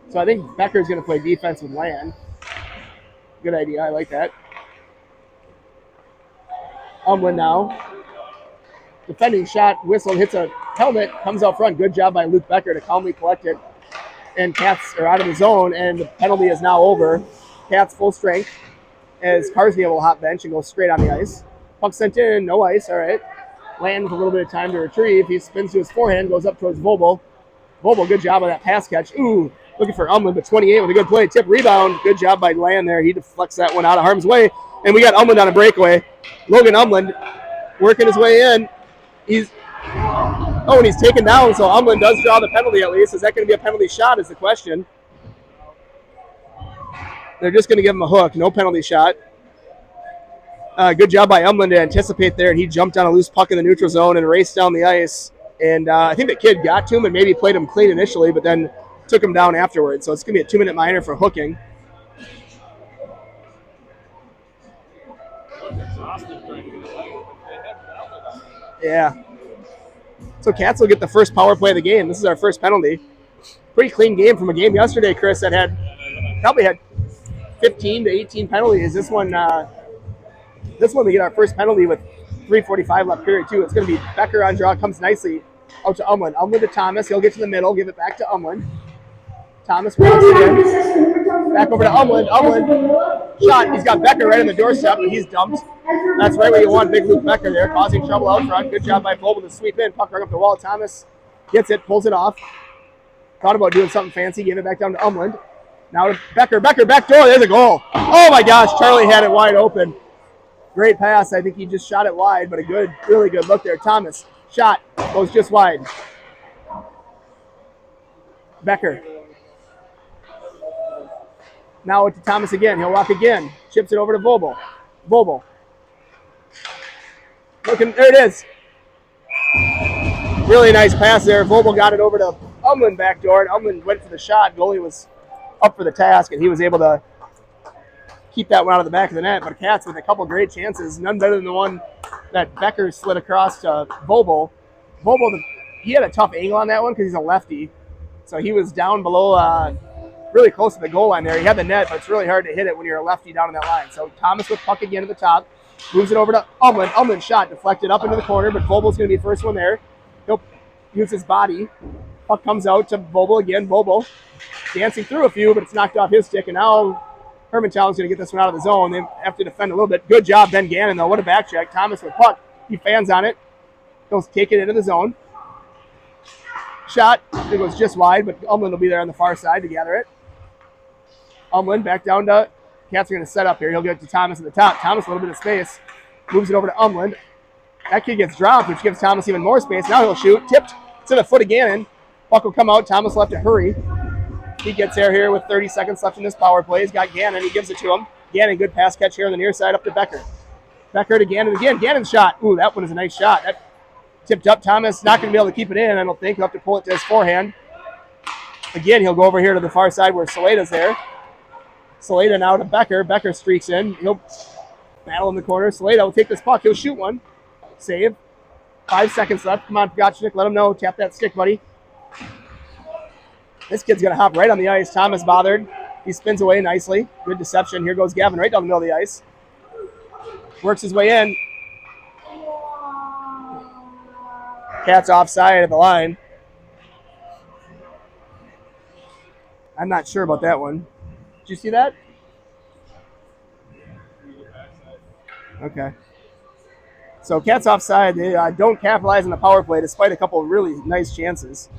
So I think Becker's going to play defense with Land. Good idea. I like that. Umlin now. Defending shot, whistle, hits a helmet, comes out front. Good job by Luke Becker to calmly collect it. And Cats are out of the zone, and the penalty is now over. Cats full strength as Karsnia will hop bench and go straight on the ice. Puck sent in, no ice, all right. Land with a little bit of time to retrieve. He spins to his forehand, goes up towards Vobel. Vobel, good job on that pass catch. Ooh, looking for Umlin, but 28 with a good play. Tip rebound. Good job by Land there. He deflects that one out of harm's way. And we got Umlin on a breakaway. Logan Umlin working his way in. And he's taken down, so Umlin does draw the penalty at least. Is that going to be a penalty shot is the question. They're just going to give him a hook. No penalty shot. Good job by Umlin to anticipate there, and he jumped on a loose puck in the neutral zone and raced down the ice. And I think the kid got to him and maybe played him clean initially, but then took him down afterwards. So it's going to be a 2-minute minor for hooking. Yeah. So Cats will get the first power play of the game. This is our first penalty. Pretty clean game from a game yesterday, Chris, that probably had 15 to 18 penalties. This one we get our first penalty with 3:45 left period too. It's going to be Becker on draw, comes nicely out to Umlin. Umlin to Thomas. He'll get to the middle, give it back to Umlin. Thomas walks again. Back over to Umlin. Umlin shot. He's got Becker right in the doorstep, but he's dumped. That's right where you want big Luke Becker there, causing trouble out front. Good job by Vogel to sweep in. Puck right up the wall. Thomas gets it, pulls it off. Thought about doing something fancy, gave it back down to Umlin. Now to Becker. Becker, back door. There's a goal. Oh my gosh, Charlie had it wide open. Great pass. I think he just shot it wide, but a good, really good look there. Thomas, shot, goes just wide. Becker. Now to Thomas again. He'll walk again. Chips it over to Vogel. Vogel. Looking, there it is. Really nice pass there. Vogel got it over to Umlin back door, and Umlin went for the shot. Goalie was up for the task, and he was able to keep that one out of the back of the net. But Cats with a couple great chances, none better than the one that Becker slid across to Vogel. Vogel, he had a tough angle on that one because he's a lefty. So he was down below, really close to the goal line there. He had the net, but it's really hard to hit it when you're a lefty down in that line. So Thomas with puck again at the top. Moves it over to Umlin. Umlin shot, deflected up into the corner, but Vogel's going to be the first one there. He'll use his body. Puck comes out to Vogel again. Vogel dancing through a few, but it's knocked off his stick, and now Hermantown's going to get this one out of the zone. They have to defend a little bit. Good job, Ben Gannon, though. What a back check. Thomas with puck. He fans on it. He'll take it into the zone. Shot. It goes just wide, but Umlin will be there on the far side to gather it. Umlin back down to Cats are going to set up here. He'll get it to Thomas at the top. Thomas, a little bit of space. Moves it over to Umlin. That kid gets dropped, which gives Thomas even more space. Now he'll shoot. Tipped to the foot of Gannon. Puck will come out. Thomas will have to hurry. He gets there here with 30 seconds left in this power play. He's got Gannon. He gives it to him. Gannon, good pass catch here on the near side up to Becker. Becker to Gannon again. Gannon's shot. Ooh, that one is a nice shot. That tipped up. Thomas not going to be able to keep it in, I don't think. He'll have to pull it to his forehand. Again, he'll go over here to the far side where Saleda's there. Saleda now to Becker. Becker streaks in. He'll battle in the corner. Saleda will take this puck. He'll shoot one. Save. 5 seconds left. Come on, Gotchnik. Let him know. Tap that stick, buddy. This kid's going to hop right on the ice. Thomas bothered. He spins away nicely. Good deception. Here goes Gavin right down the middle of the ice. Works his way in. Cat's offside at the line. I'm not sure about that one. Did you see that? Okay. So Cats offside. They don't capitalize on the power play despite a couple of really nice chances.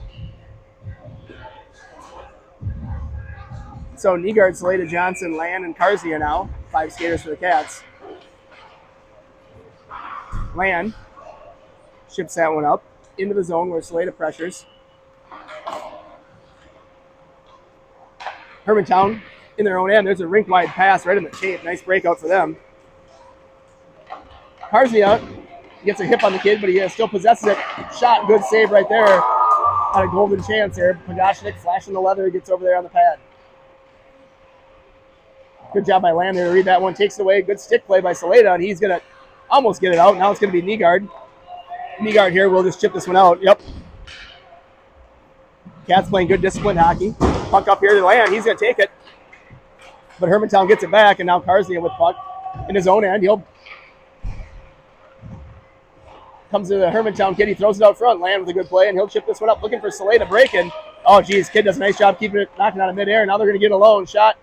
So Nygaard, Saleda, Johnson, Land, and Carsey are now 5 skaters for the Cats. Land ships that one up into the zone where Saleda pressures. Hermantown in their own end. There's a rink-wide pass right in the tape. Nice breakout for them. Carsey out. Gets a hip on the kid, but he still possesses it. Shot, good save right there. Had a golden chance there. Pagashnik flashing the leather. Gets over there on the pad. Good job by Land there to read that one. Takes it away. Good stick play by Saleda, and he's going to almost get it out. Now it's going to be Nygaard. Nygaard here will just chip this one out. Yep. Cats playing good disciplined hockey. Puck up here to Land. He's going to take it. But Hermantown gets it back, and now Carsey with puck in his own end. He'll comes to the Hermantown kid. He throws it out front. Land with a good play, and he'll chip this one up. Looking for Saleda breaking. Oh, geez. Kid does a nice job keeping it, knocking out of midair. Now they're going to get a lone shot.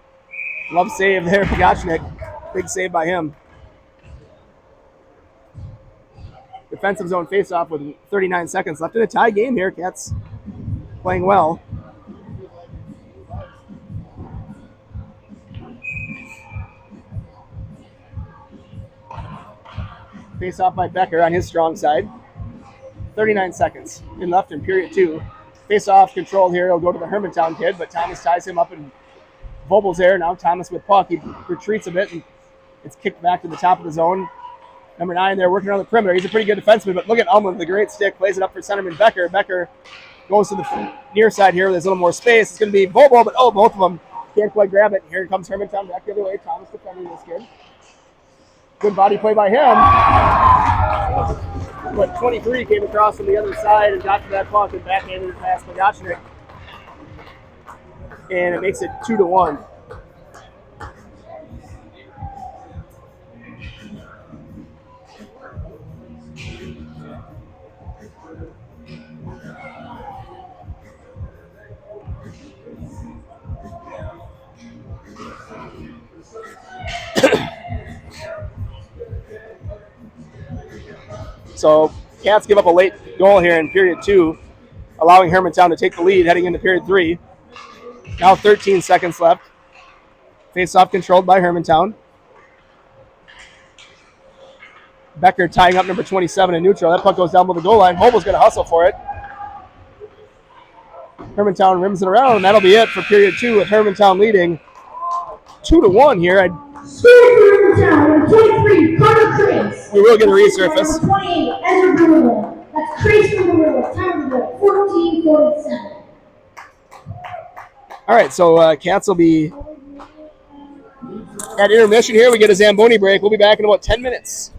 Love save there, Pagashnik. Big save by him. Defensive zone faceoff with 39 seconds left in a tie game here. Cats playing well. Face-off by Becker on his strong side. 39 seconds in left in period 2. Face-off controlled here. He'll go to the Hermantown kid, but Thomas ties him up, and Vogel's there. Now Thomas with puck. He retreats a bit, and it's kicked back to the top of the zone. Number 9 there working around the perimeter. He's a pretty good defenseman, but look at Alma with a great stick. Plays it up for centerman Becker. Becker goes to the near side here. There's a little more space. It's going to be Bobo, but both of them can't quite grab it. Here comes Hermantown back the other way. Thomas defending this kid. Good body play by him. But 23 came across from the other side and got to that puck and backhanded it past Magachnik. And it makes it 2-1. So Cats give up a late goal here in period 2, allowing Hermantown to take the lead heading into period 3. Now 13 seconds left. Face-off controlled by Hermantown. Becker tying up number 27 in neutral. That puck goes down below the goal line. Hobel's going to hustle for it. Hermantown rims it around, and that'll be it for period 2 with Hermantown leading 2-1 here. Scoring for Hermantown, 23, Connor Trace. We will get a resurface. 28, Ezra Gorilla. That's Trace from Gorilla. Time of goal, 14:47. All right, so Cats will be at intermission here. We get a Zamboni break. We'll be back in about 10 minutes.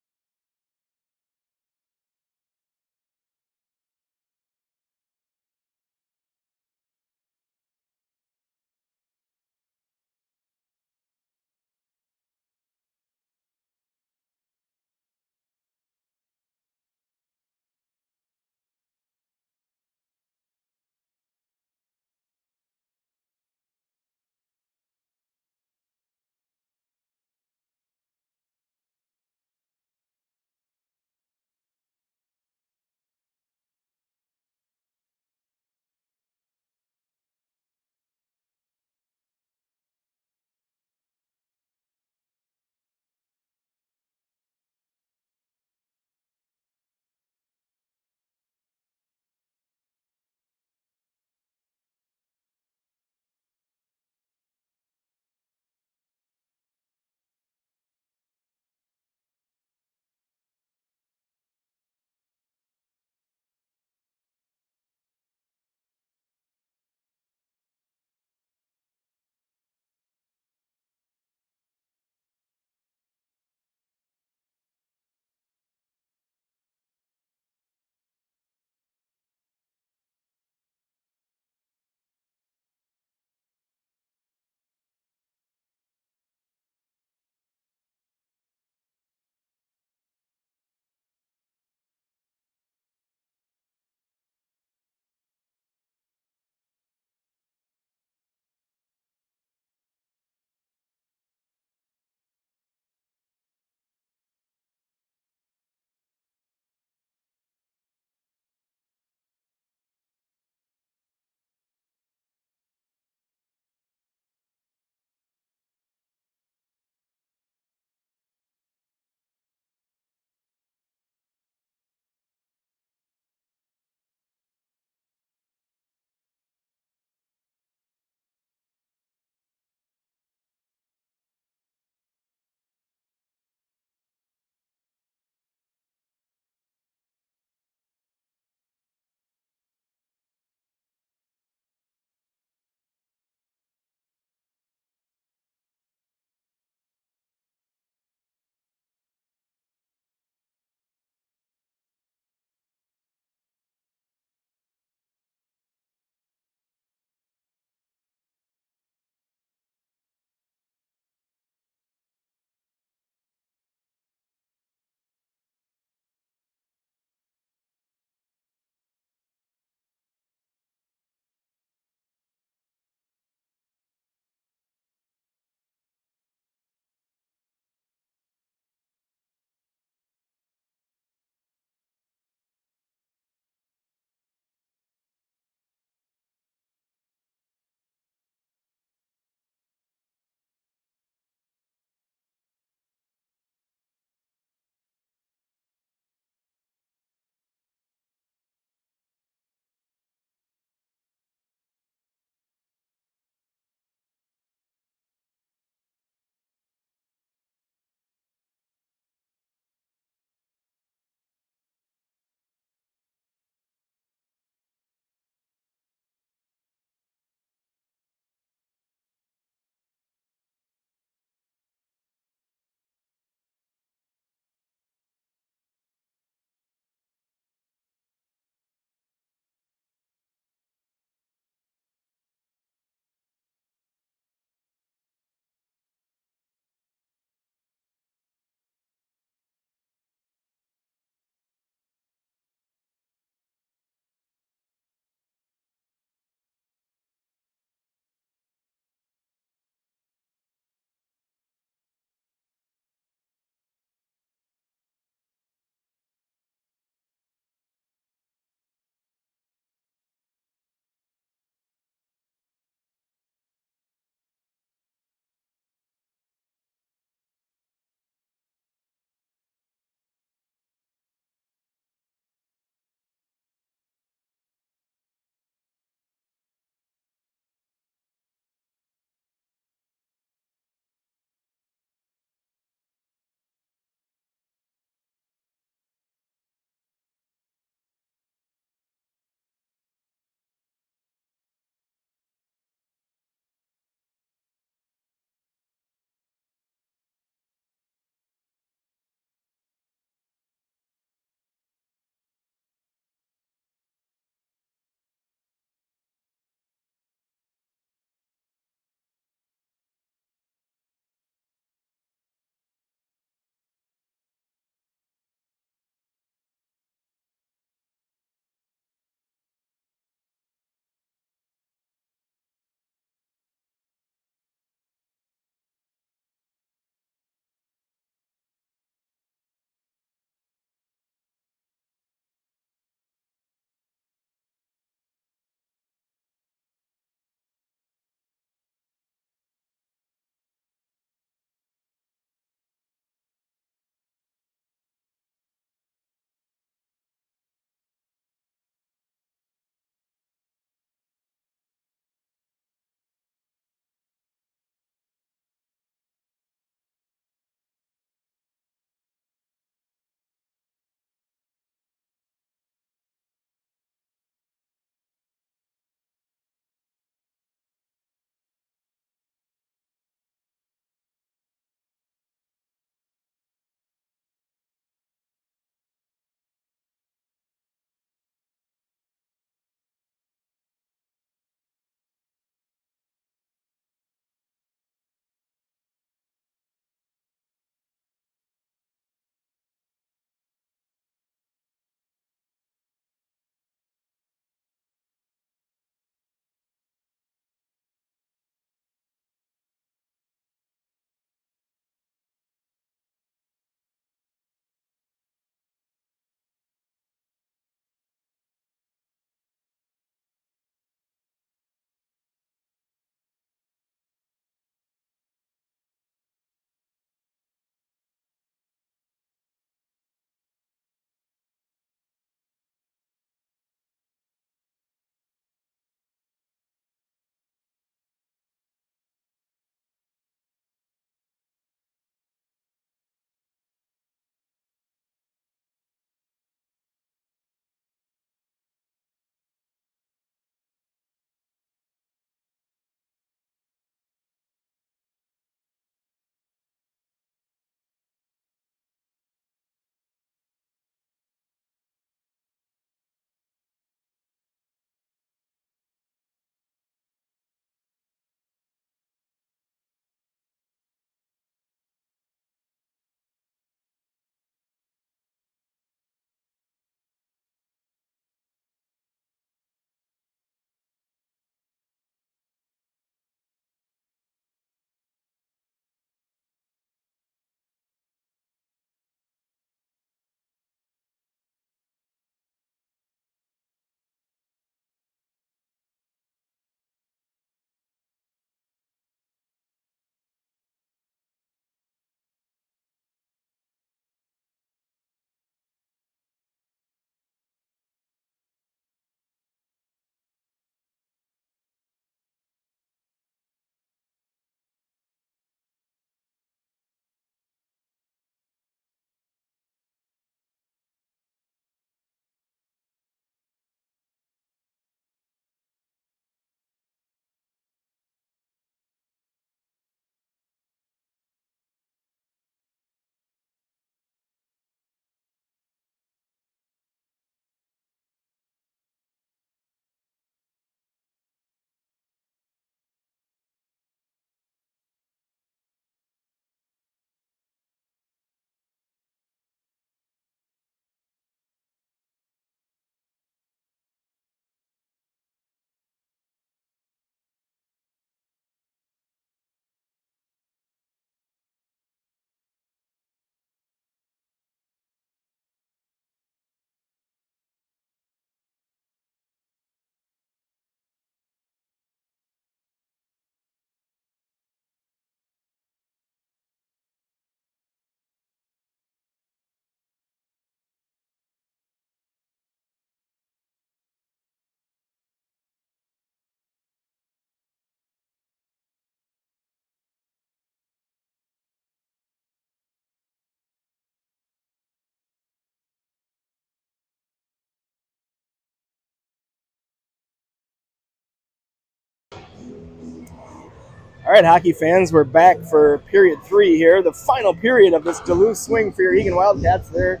All right, hockey fans, we're back for period 3 here, the final period of this Duluth swing for your Eagan Wildcats. They're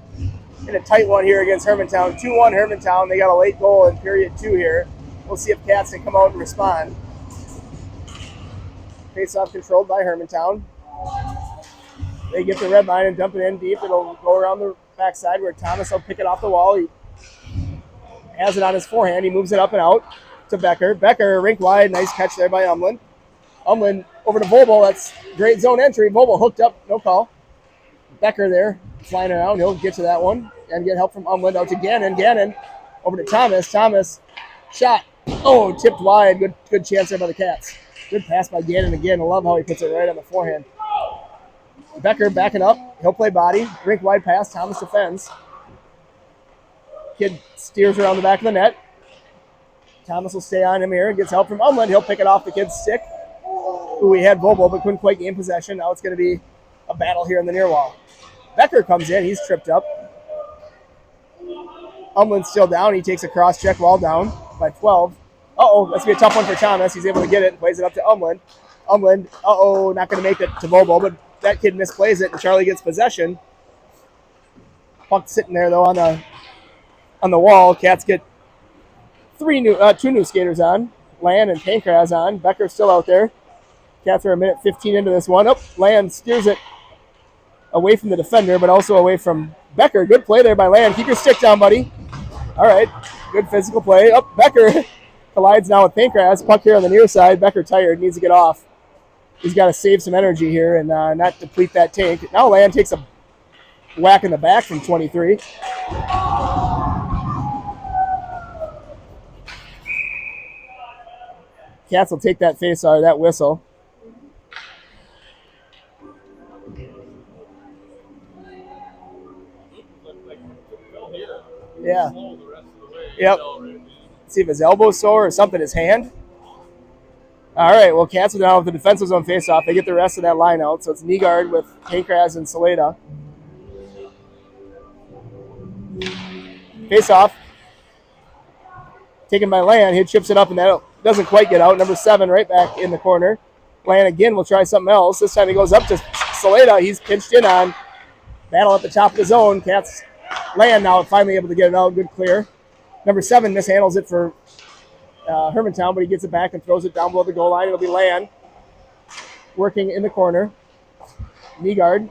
in a tight one here against Hermantown. 2-1 Hermantown. They got a late goal in period 2 here. We'll see if Cats can come out and respond. Face-off controlled by Hermantown. They get the red line and dump it in deep. It'll go around the backside where Thomas will pick it off the wall. He has it on his forehand. He moves it up and out to Becker. Becker, rink wide. Nice catch there by Umland. Umland over to Vobel. That's great zone entry. Vobel hooked up. No call. Becker there flying around. He'll get to that one and get help from Umland. Out to Gannon. Gannon over to Thomas. Thomas shot. Oh, tipped wide. Good chance there by the Cats. Good pass by Gannon again. I love how he puts it right on the forehand. Becker backing up. He'll play body. Rink wide pass. Thomas defends. Kid steers around the back of the net. Thomas will stay on him here. Gets help from Umland. He'll pick it off the kid's stick. Ooh, he had Vobel but couldn't quite gain possession. Now it's going to be a battle here in the near wall. Becker comes in. He's tripped up. Umland's still down. He takes a cross-check wall down by 12. Uh-oh, that's going to be a tough one for Thomas. He's able to get it and plays it up to Umland. Umland, not going to make it to Vobel, but that kid misplays it, and Charlie gets possession. Puck sitting there, though, on the wall. Cats get two new skaters on. Land and Pankraz on. Becker's still out there. Cats are a minute 15 into this one. Land steers it away from the defender, but also away from Becker. Good play there by Land. Keep your stick down, buddy. All right, good physical play. Becker collides now with Pankraz. Puck here on the near side. Becker tired, needs to get off. He's got to save some energy here and not deplete that tank. Now Land takes a whack in the back from 23. Cats will take that face out of that whistle. Yeah. Yep. See if his elbow's sore or something, his hand. All right, well, Cats are down with the defensive zone face-off. They get the rest of that line out, so it's Nygaard with Pankraz and Saleda. Face-off. Taken by Land. He chips it up, and that doesn't quite get out. Number 7 right back in the corner. Land again will try something else. This time he goes up to Saleda. He's pinched in on. Battle at the top of the zone. Cats Land now finally able to get it out. Good clear. Number 7 mishandles it for Hermantown, but he gets it back and throws it down below the goal line. It'll be Land working in the corner. Nygaard.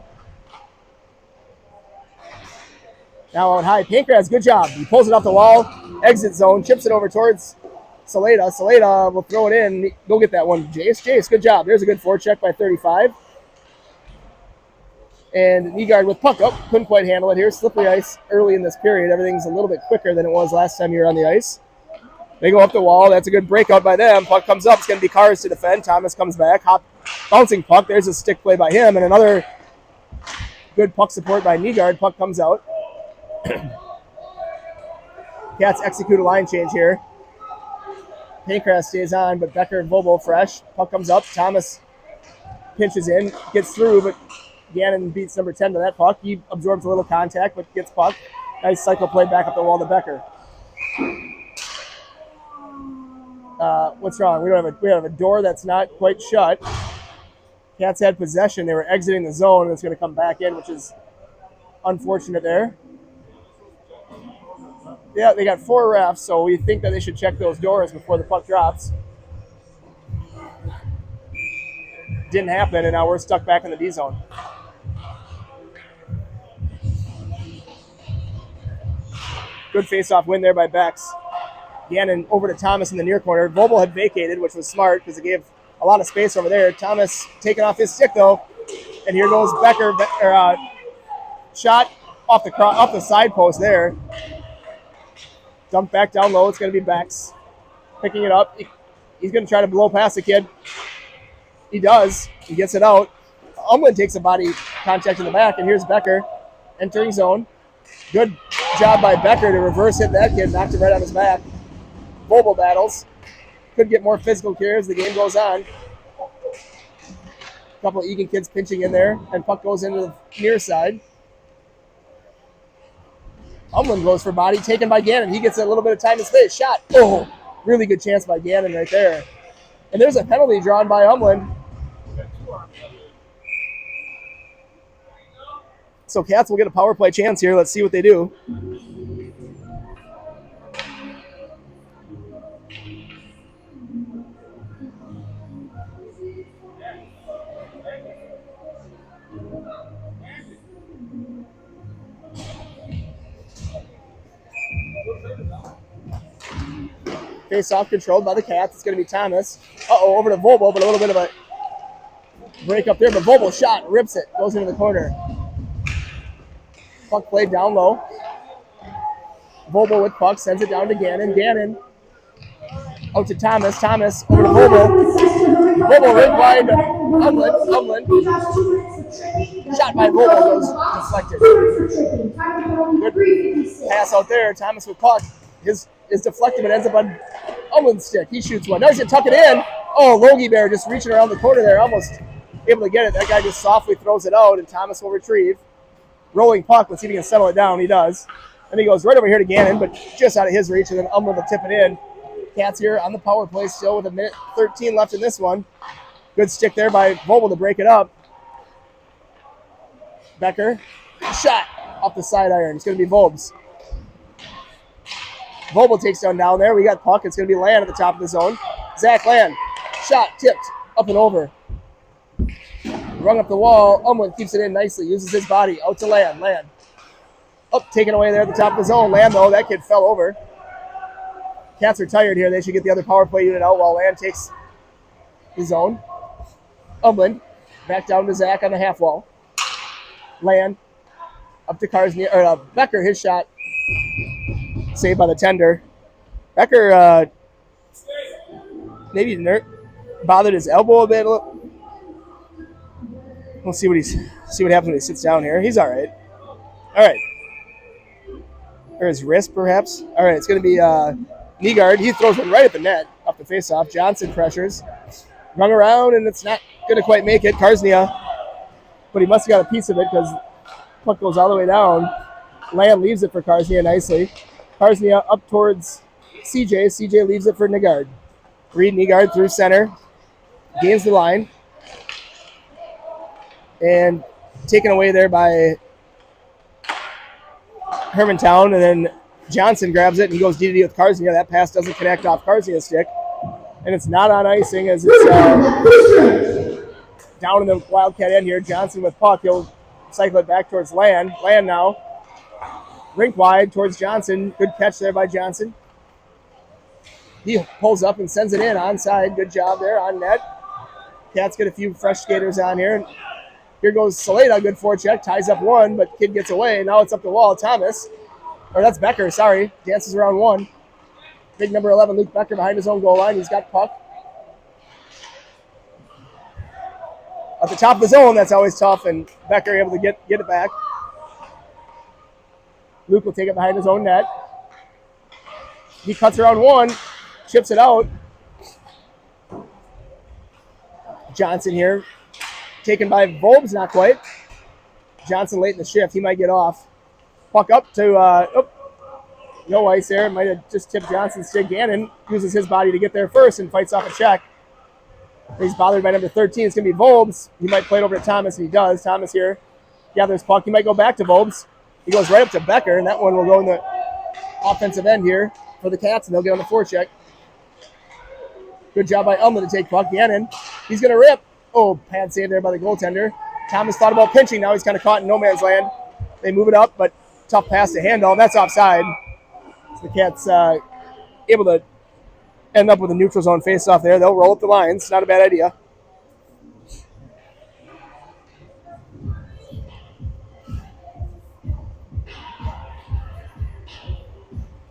Now out high. Pankraz, good job. He pulls it off the wall. Exit zone. Chips it over towards Saleda. Saleda will throw it in. Go get that one, Jace. Jace, good job. There's a good forecheck by 35. And Nygaard with puck up. Couldn't quite handle it here. Slippery ice early in this period. Everything's a little bit quicker than it was last time you were on the ice. They go up the wall. That's a good breakout by them. Puck comes up. It's going to be Cars to defend. Thomas comes back. Bouncing puck. There's a stick play by him. And another good puck support by Nygaard. Puck comes out. Cats execute a line change here. Pankraz stays on, but Becker and Vobel fresh. Puck comes up. Thomas pinches in. Gets through, but Gannon beats number 10 to that puck. He absorbs a little contact, but gets puck. Nice cycle play back up the wall to Becker. What's wrong? We have a door that's not quite shut. Cats had possession. They were exiting the zone, and it's going to come back in, which is unfortunate there. Yeah, they got 4 refs, so we think that they should check those doors before the puck drops. Didn't happen, and now we're stuck back in the D zone. Good face-off win there by Bex. Gannon over to Thomas in the near corner. Vobel had vacated, which was smart because it gave a lot of space over there. Thomas taking off his stick, though. And here goes Becker. Shot off the side post there. Dumped back down low. It's going to be Bex. Picking it up. He's going to try to blow past the kid. He does. He gets it out. Umland takes a body contact in the back, and here's Becker entering zone. Good job by Becker to reverse hit that kid. Knocked him right on his back. Vobel battles. Could get more physical here as the game goes on. A couple of Eagan kids pinching in there, and puck goes into the near side. Umland goes for body, taken by Gannon. He gets a little bit of time and space. Shot. Oh, really good chance by Gannon right there. And there's a penalty drawn by Umland. So Cats will get a power play chance here. Let's see what they do. Face off controlled by the Cats. It's going to be Thomas. Over to Volbo, but a little bit of a break up there. But Volbo shot, rips it, goes into the corner. Puck played down low. Volbo with puck, sends it down to Gannon. Gannon out to Thomas. Thomas over to Volbo. Volbo right wide to Umland. Shot by Volbo goes deflected. Good pass out there. Thomas with puck. His is deflected, but ends up on Umland's stick. He shoots one. Now he's going to tuck it in. Logie Bear just reaching around the corner there, almost able to get it. That guy just softly throws it out, and Thomas will retrieve. Rolling puck. Let's see if he can settle it down. He does. And he goes right over here to Gannon, but just out of his reach, and then Umland will tip it in. Cats here on the power play still with a minute 13 left in this one. Good stick there by Vogel to break it up. Becker. Shot off the side iron. It's going to be Vobes. Vogel takes down there. We got puck. It's going to be Land at the top of the zone. Zach Land. Shot, tipped, up and over. Rung up the wall. Umland keeps it in nicely. Uses his body. Out to Land. Land. Up, taken away there at the top of the zone. Land, though, that kid fell over. Cats are tired here. They should get the other power play unit out while Land takes the zone. Umland. Back down to Zach on the half wall. Land. Up to Becker. His shot. Saved by the tender. Becker maybe bothered his elbow a bit. We'll see what happens when he sits down here. He's all right. All right. Or his wrist, perhaps. All right, it's going to be Nygaard. He throws one right at the net off the faceoff. Johnson pressures. Rung around, and it's not going to quite make it. Karsnia. But he must have got a piece of it because puck goes all the way down. Land leaves it for Karsnia nicely. Karsnia up towards CJ. CJ leaves it for Nygaard. Reed Nygaard through center. Gains the line. And taken away there by Hermantown. And then Johnson grabs it and he goes DDD with Karsnia. That pass doesn't connect off Karsnia's stick. And it's not on icing as it's down in the Wildcat end here. Johnson with puck. He'll cycle it back towards Land. Land now. Rink wide towards Johnson. Good catch there by Johnson. He pulls up and sends it in onside. Good job there on net. Cats get a few fresh skaters on here. Here goes Saleda. Good forecheck. Ties up one, but kid gets away. Now it's up the wall. Thomas. Or that's Becker, sorry. Dances around one. Big number 11, Luke Becker, behind his own goal line. He's got puck. At the top of the zone, that's always tough, and Becker able to get it back. Luke will take it behind his own net. He cuts around one, chips it out. Johnson here, taken by Volbs, not quite. Johnson late in the shift, he might get off. Puck up to, no ice there. Might have just tipped Johnson's stick. Gannon uses his body to get there first and fights off a check. He's bothered by number 13. It's going to be Volbs. He might play it over to Thomas, and he does. Thomas here gathers puck. He might go back to Volbs. He goes right up to Becker, and that one will go in the offensive end here for the Cats, and they'll get on the forecheck. Good job by Umland to take puck. Gannon, he's going to rip. Pad save there by the goaltender. Thomas thought about pinching. Now he's kind of caught in no man's land. They move it up, but tough pass to handle. That's offside. So the Cats able to end up with a neutral zone face-off there. They'll roll up the lines. Not a bad idea.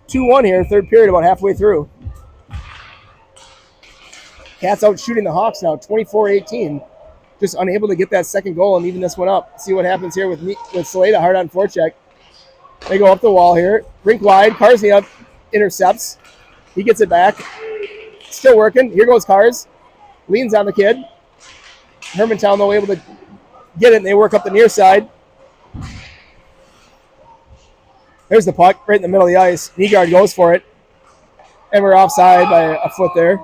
(2-1) here, third period, about halfway through. Cats out shooting the Hawks now, 24-18. Just unable to get that second goal and even this one up. See what happens here with Saleda hard on forecheck. They go up the wall here. Rink wide. Karsnia intercepts. He gets it back. Still working. Here goes Cars. Leans on the kid. Hermantown, though, able to get it, and they work up the near side. There's the puck right in the middle of the ice. Nygaard goes for it. And we're offside by a foot there.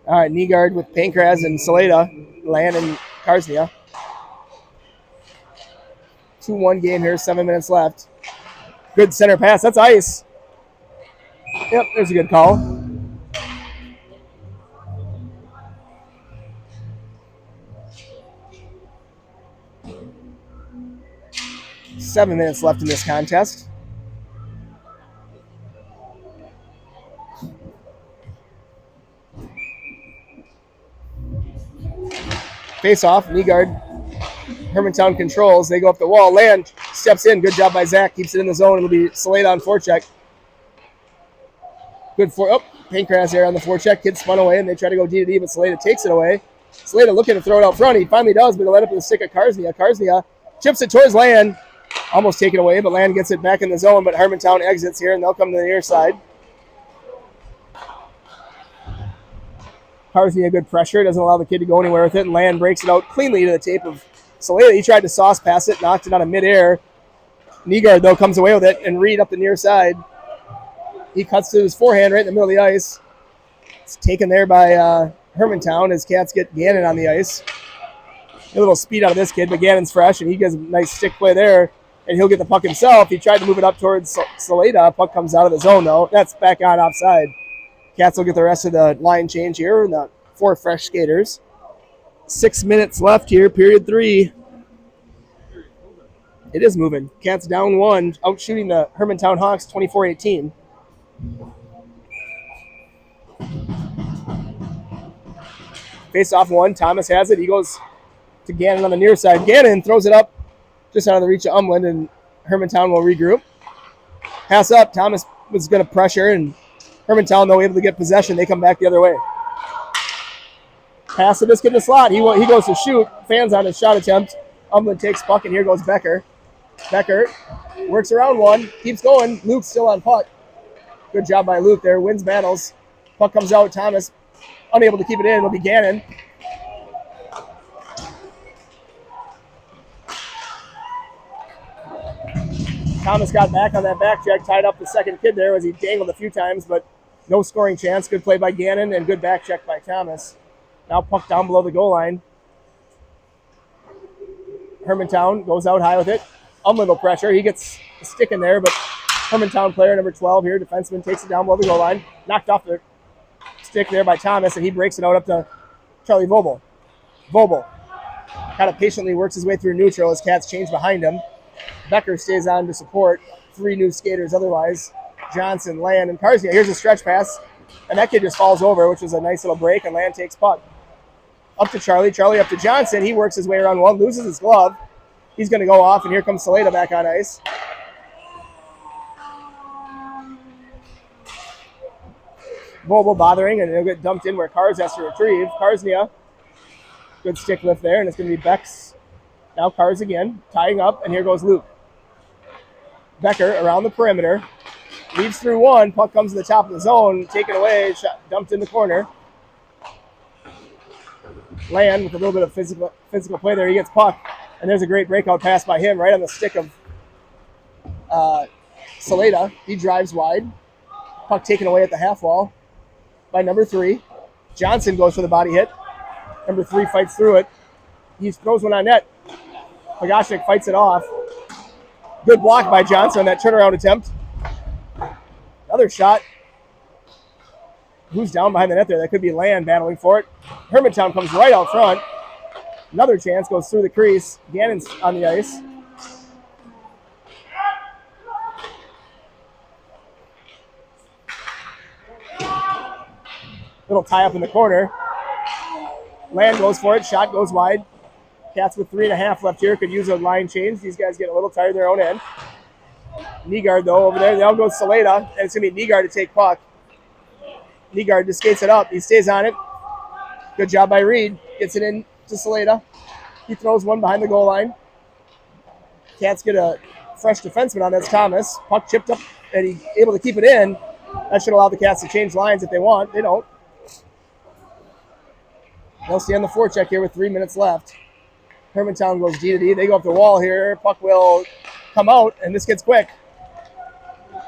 All right, knee guard with Pankraz and Saleda, Land and Karsnia. 2-1 game here, 7 minutes left. Good center pass. That's ice. Yep, there's a good call. Seven minutes left in this contest. Face off, knee guard. Hermantown controls. They go up the wall. Land steps in. Good job by Zach. Keeps it in the zone. It'll be Saleda on forecheck. Good for. Oh, Pankraz there on the forecheck. Kid spun away, and they try to go D to D, but Saleda takes it away. Saleda looking to throw it out front. He finally does, but he'll let it to the stick of Karsnia. Karsnia chips it towards Land. Almost taken away, but Land gets it back in the zone, but Hermantown exits here, and they'll come to the near side. Karsnia, good pressure. Doesn't allow the kid to go anywhere with it, and Land breaks it out cleanly to the tape of Saleda. He tried to sauce pass it, knocked it out of midair. Nygaard, though, comes away with it, and Reed up the near side. He cuts to his forehand right in the middle of the ice. It's taken there by Hermantown as Cats get Gannon on the ice. A little speed out of this kid, but Gannon's fresh, and he gets a nice stick play there, and he'll get the puck himself. He tried to move it up towards Saleda. Puck comes out of the zone, though. That's back on offside. Cats will get the rest of the line change here, and the 4 fresh skaters. 6 minutes left here, period 3. It is moving. Cats down 1, out shooting the Hermantown Hawks 24-18. Face off 1. Thomas has it. He goes to Gannon on the near side. Gannon throws it up just out of the reach of Umland, and Hermantown will regroup. Pass up. Thomas was going to pressure, and Hermantown, though, able to get possession. They come back the other way. Pass to this kid in the slot. He goes to shoot. Fans on his shot attempt. Umland takes puck, and here goes Becker. Becker works around 1. Keeps going. Luke's still on puck. Good job by Luke there. Wins battles. Puck comes out. Thomas unable to keep it in. It'll be Gannon. Thomas got back on that back check, tied up the second kid there as he dangled a few times, but no scoring chance. Good play by Gannon and good back check by Thomas. Now puck down below the goal line. Hermantown goes out high with it. Umland will pressure. He gets a stick in there, but Hermantown player number 12 here, defenseman, takes it down below the goal line. Knocked off the stick there by Thomas, and he breaks it out up to Charlie Vobel. Vobel kind of patiently works his way through neutral as Cats change behind him. Becker stays on to support. 3 new skaters otherwise. Johnson, Land, and Karsnia. Here's a stretch pass, and that kid just falls over, which was a nice little break, and Land takes puck. Up to Charlie. Charlie up to Johnson. He works his way around 1, loses his glove. He's going to go off, and here comes Saleda back on ice. Vobel bothering, and he'll get dumped in where Kars has to retrieve. Karsnia. Good stick lift there, and it's going to be Beck's. Now Kars again, tying up, and here goes Luke. Becker around the perimeter. Leads through 1. Puck comes to the top of the zone. Taken away. Shot, dumped in the corner. Land with a little bit of physical play there. He gets puck. And there's a great breakout pass by him right on the stick of Saleda. He drives wide. Puck taken away at the half wall by number 3. Johnson goes for the body hit. Number 3 fights through it. He throws one on net. Pagashnik fights it off. Good block by Johnson on that turnaround attempt. Another shot. Who's down behind the net there? That could be Land battling for it. Hermantown comes right out front. Another chance goes through the crease. Gannon's on the ice. Little tie up in the corner. Land goes for it. Shot goes wide. Cats with 3.5 left here could use a line change. These guys get a little tired their own end. Nygaard, though, over there. They all go Saleda, and it's going to be Nygaard to take puck. Nygaard just skates it up. He stays on it. Good job by Reed. Gets it in to Saleda. He throws one behind the goal line. Cats get a fresh defenseman on. That's Thomas. Puck chipped up, and he's able to keep it in. That should allow the Cats to change lines if they want. They don't. They'll stay on the forecheck here with 3 minutes left. Hermantown goes D to D. They go up the wall here. Puck will come out, and this gets quick.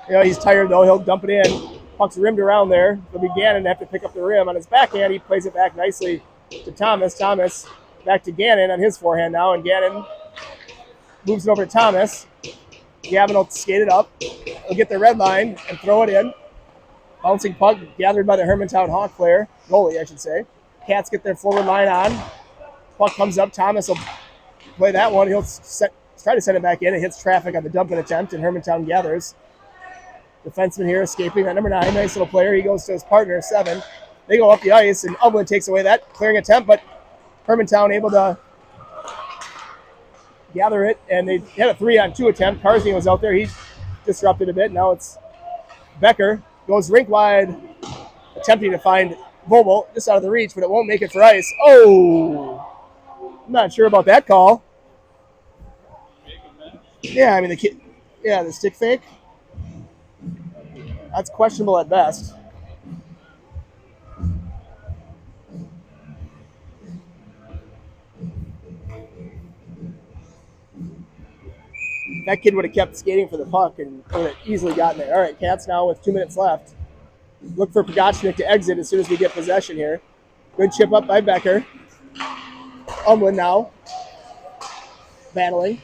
You know, he's tired, though. He'll dump it in. Puck's rimmed around there. It'll be Gannon to have to pick up the rim on his backhand. He plays it back nicely to Thomas. Thomas back to Gannon on his forehand now, and Gannon moves it over to Thomas. Gavin will skate it up. He'll get the red line and throw it in. Bouncing puck gathered by the Hermantown Hawk player. Goalie, I should say. Cats get their forward line on. Puck comes up. Thomas will play that one. He'll try to send it back in. It hits traffic on the dumping attempt, and Hermantown gathers. Defenseman here escaping. That number 9, nice little player. He goes to his partner, 7. They go up the ice, and Upland takes away that clearing attempt, but Hermantown able to gather it, and they had a 3-on-2 attempt. Carsey was out there. He disrupted a bit. Now it's Becker. Goes rink wide, attempting to find Vogel just out of the reach, but it won't make it for ice. Oh! I'm not sure about that call. Yeah, I mean, the stick fake. That's questionable at best. That kid would have kept skating for the puck and would have easily gotten there. All right, Cats now with 2 minutes left. Look for Pogachnik to exit as soon as we get possession here. Good chip up by Becker. Umlin now battling.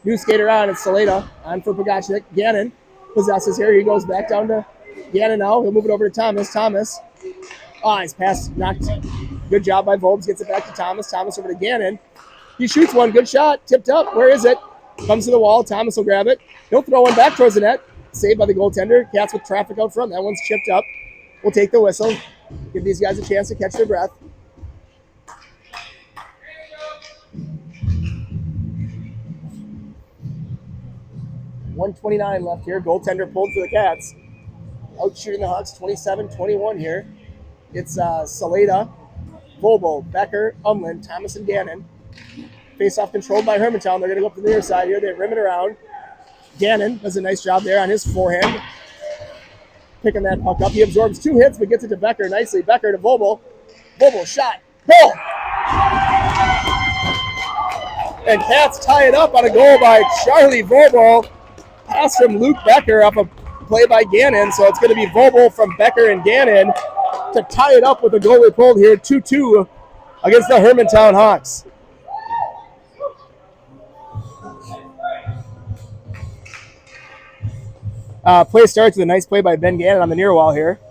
New skater on. It's Saleda on for Pogachnik. Gannon possesses here. He goes back down to Gannon now. He'll move it over to Thomas. Thomas. Oh, his pass knocked. Good job by Volbs. Gets it back to Thomas. Thomas over to Gannon. He shoots one. Good shot. Tipped up. Where is it? Comes to the wall. Thomas will grab it. He'll throw one back towards the net. Saved by the goaltender. Cats with traffic out front. That one's chipped up. We'll take the whistle. Give these guys a chance to catch their breath. .129 left here. Goaltender pulled for the Cats. Out shooting the Hawks. 27-21 here. It's Saleda, Volbo, Becker, Umlin, Thomas, and Gannon. Face-off controlled by Hermantown. They're going to go up to the near side here. They rim it around. Gannon does a nice job there on his forehand. Picking that puck up. He absorbs 2 hits, but gets it to Becker nicely. Becker to Volbo. Volbo shot. Goal! And Cats tie it up on a goal by Charlie Volbo. Pass from Luke Becker up a play by Gannon. So it's going to be Volbo from Becker and Gannon to tie it up with a goal we pulled here. 2-2 against the Hermantown Hawks. Play starts with a nice play by Ben Gannon on the near wall here.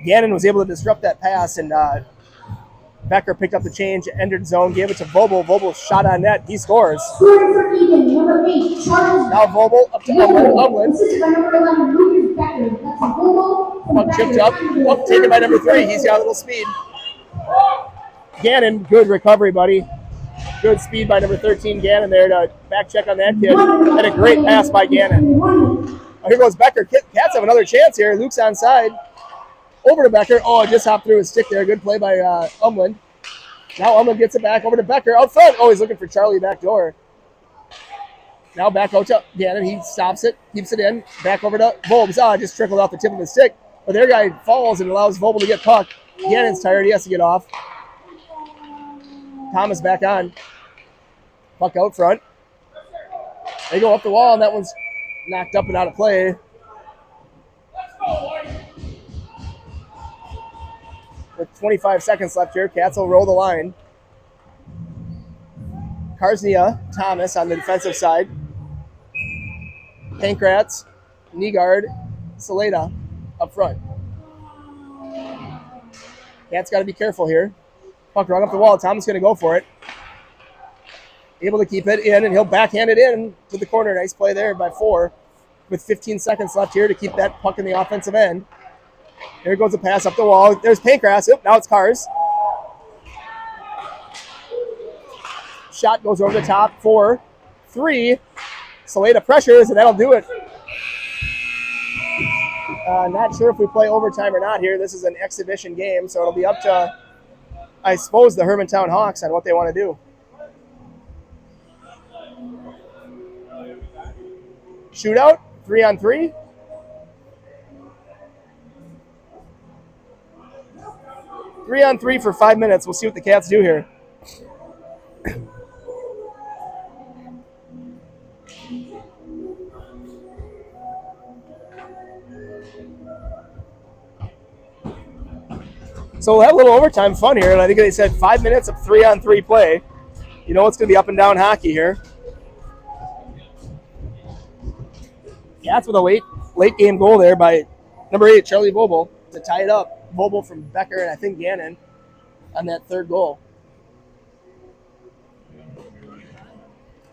Gannon was able to disrupt that pass, and Becker picked up the change, entered zone, gave it to Vobel. Vobel shot on net. He scores. Scoring for Eagan, number 8, Charles. Now Vobel up to Umlin. Assisted by number 11, Lucas Becker. That's a Vogel from Puck chipped up. Puck taken by number 3. He's got a little speed. Gannon, good recovery, buddy. Good speed by number 13, Gannon there to back check on that kid. And a great pass by Gannon. Oh, here goes Becker. Cats have another chance here. Luke's onside. Over to Becker. Oh, just hopped through his stick there. Good play by Umlin. Now Umlin gets it back over to Becker. Out front. Oh, he's looking for Charlie back door. Now back out to Gannon. He stops it. Keeps it in. Back over to Volbs. Oh, just trickled off the tip of his stick. But their guy falls and allows Vobel to get puck. Gannon's tired. He has to get off. Thomas back on. Puck out front. They go up the wall, and that one's knocked up and out of play. With 25 seconds left here, Cats will roll the line. Karsnia, Thomas on the defensive side. Pankratz, Nygaard, Saleda up front. Cats got to be careful here. Puck run up the wall. Thomas going to go for it. Able to keep it in, and he'll backhand it in to the corner. Nice play there by 4 with 15 seconds left here to keep that puck in the offensive end. There goes a pass up the wall. There's Pankratz. Now it's Cars. Shot goes over the top. 4-3. Saleda pressures, and that'll do it. Not sure if we play overtime or not here. This is an exhibition game, so it'll be up to, I suppose, the Hermantown Hawks on what they want to do. Shootout, 3-on-3. 3-on-3 for 5 minutes. We'll see what the Cats do here. So we'll have a little overtime fun here, and I think they said 5 minutes of 3-on-3 play. You know it's going to be up and down hockey here. Cats with a late game goal there by number 8, Charlie Vobel, to tie it up. Vobel from Becker and I think Gannon on that third goal.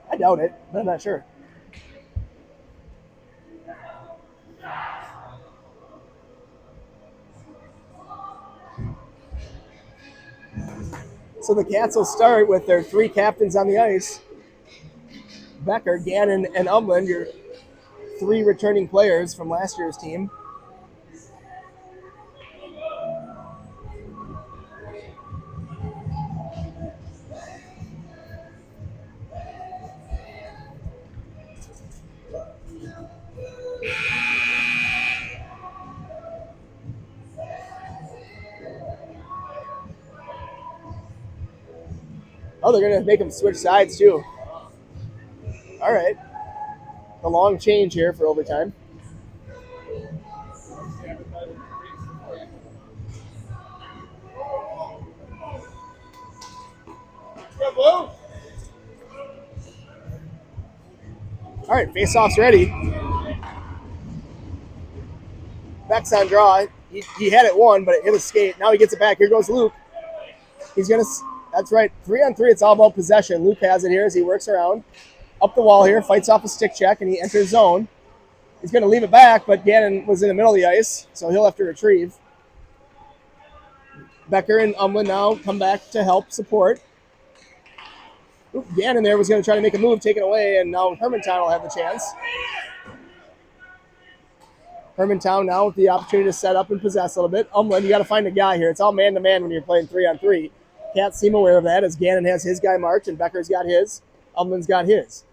I doubt it, but I'm not sure. So the Cats will start with their 3 captains on the ice. Becker, Gannon, and Umland, your 3 returning players from last year's team. Oh, they're going to make them switch sides, too. All right. A long change here for overtime. All right, face-off's ready. Beck's on draw. He had it won, but it hit his skate. Now he gets it back. Here goes Luke. He's going to... That's right. 3-on-3, it's all about possession. Luke has it here as he works around. Up the wall here, fights off a stick check, and he enters zone. He's going to leave it back, but Gannon was in the middle of the ice, so he'll have to retrieve. Becker and Umland now come back to help support. Oop, Gannon there was going to try to make a move, taken away, and now Hermantown will have the chance. Hermantown now with the opportunity to set up and possess a little bit. Umland, you got to find a guy here. It's all man-to-man when you're playing 3-on-3. Cats seem aware of that as Gannon has his guy marked and Becker's got his. Umland's got his.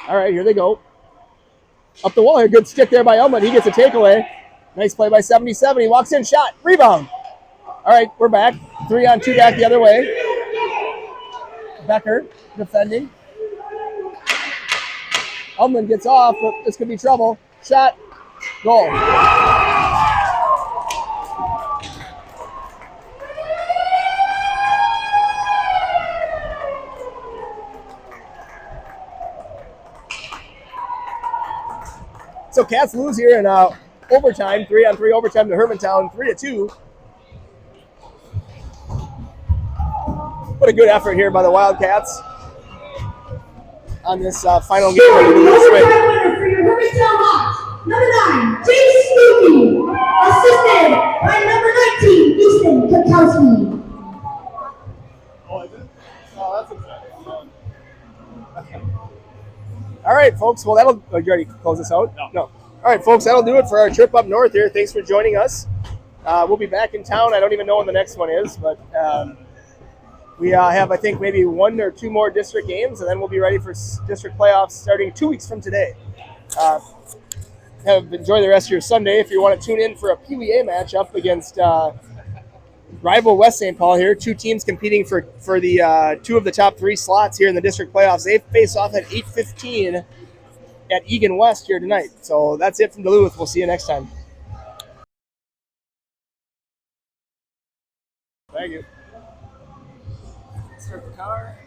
All right, here they go. Up the wall here. Good stick there by Umland. He gets a takeaway. Nice play by 77. He walks in, shot, rebound. All right, we're back. 3-on-2 back the other way. Becker defending. Umland gets off, but this could be trouble. Shot, goal. So Cats lose here in overtime, 3-on-3 overtime to Hermantown, 3-2. What a good effort here by the Wildcats on this final game. Overtime winner for your Hermantown Hawks, number 9, James Spooky, assisted by number 19, Easton Kotowski. Oh, is it? Oh, that's exciting. All right, folks. Well, that'll. Oh, you already close this out? No. All right, folks. That'll do it for our trip up north here. Thanks for joining us. We'll be back in town. I don't even know when the next one is, but we have, I think, maybe 1 or 2 more district games, and then we'll be ready for district playoffs starting 2 weeks from today. Enjoy the rest of your Sunday. If you want to tune in for a PWA matchup against rival West St. Paul here, 2 teams competing for the 2 of the top 3 slots here in the district playoffs. They face off at 8:15 at Eagan West here tonight. So that's it from Duluth. We'll see you next time. Thank you. Start the car.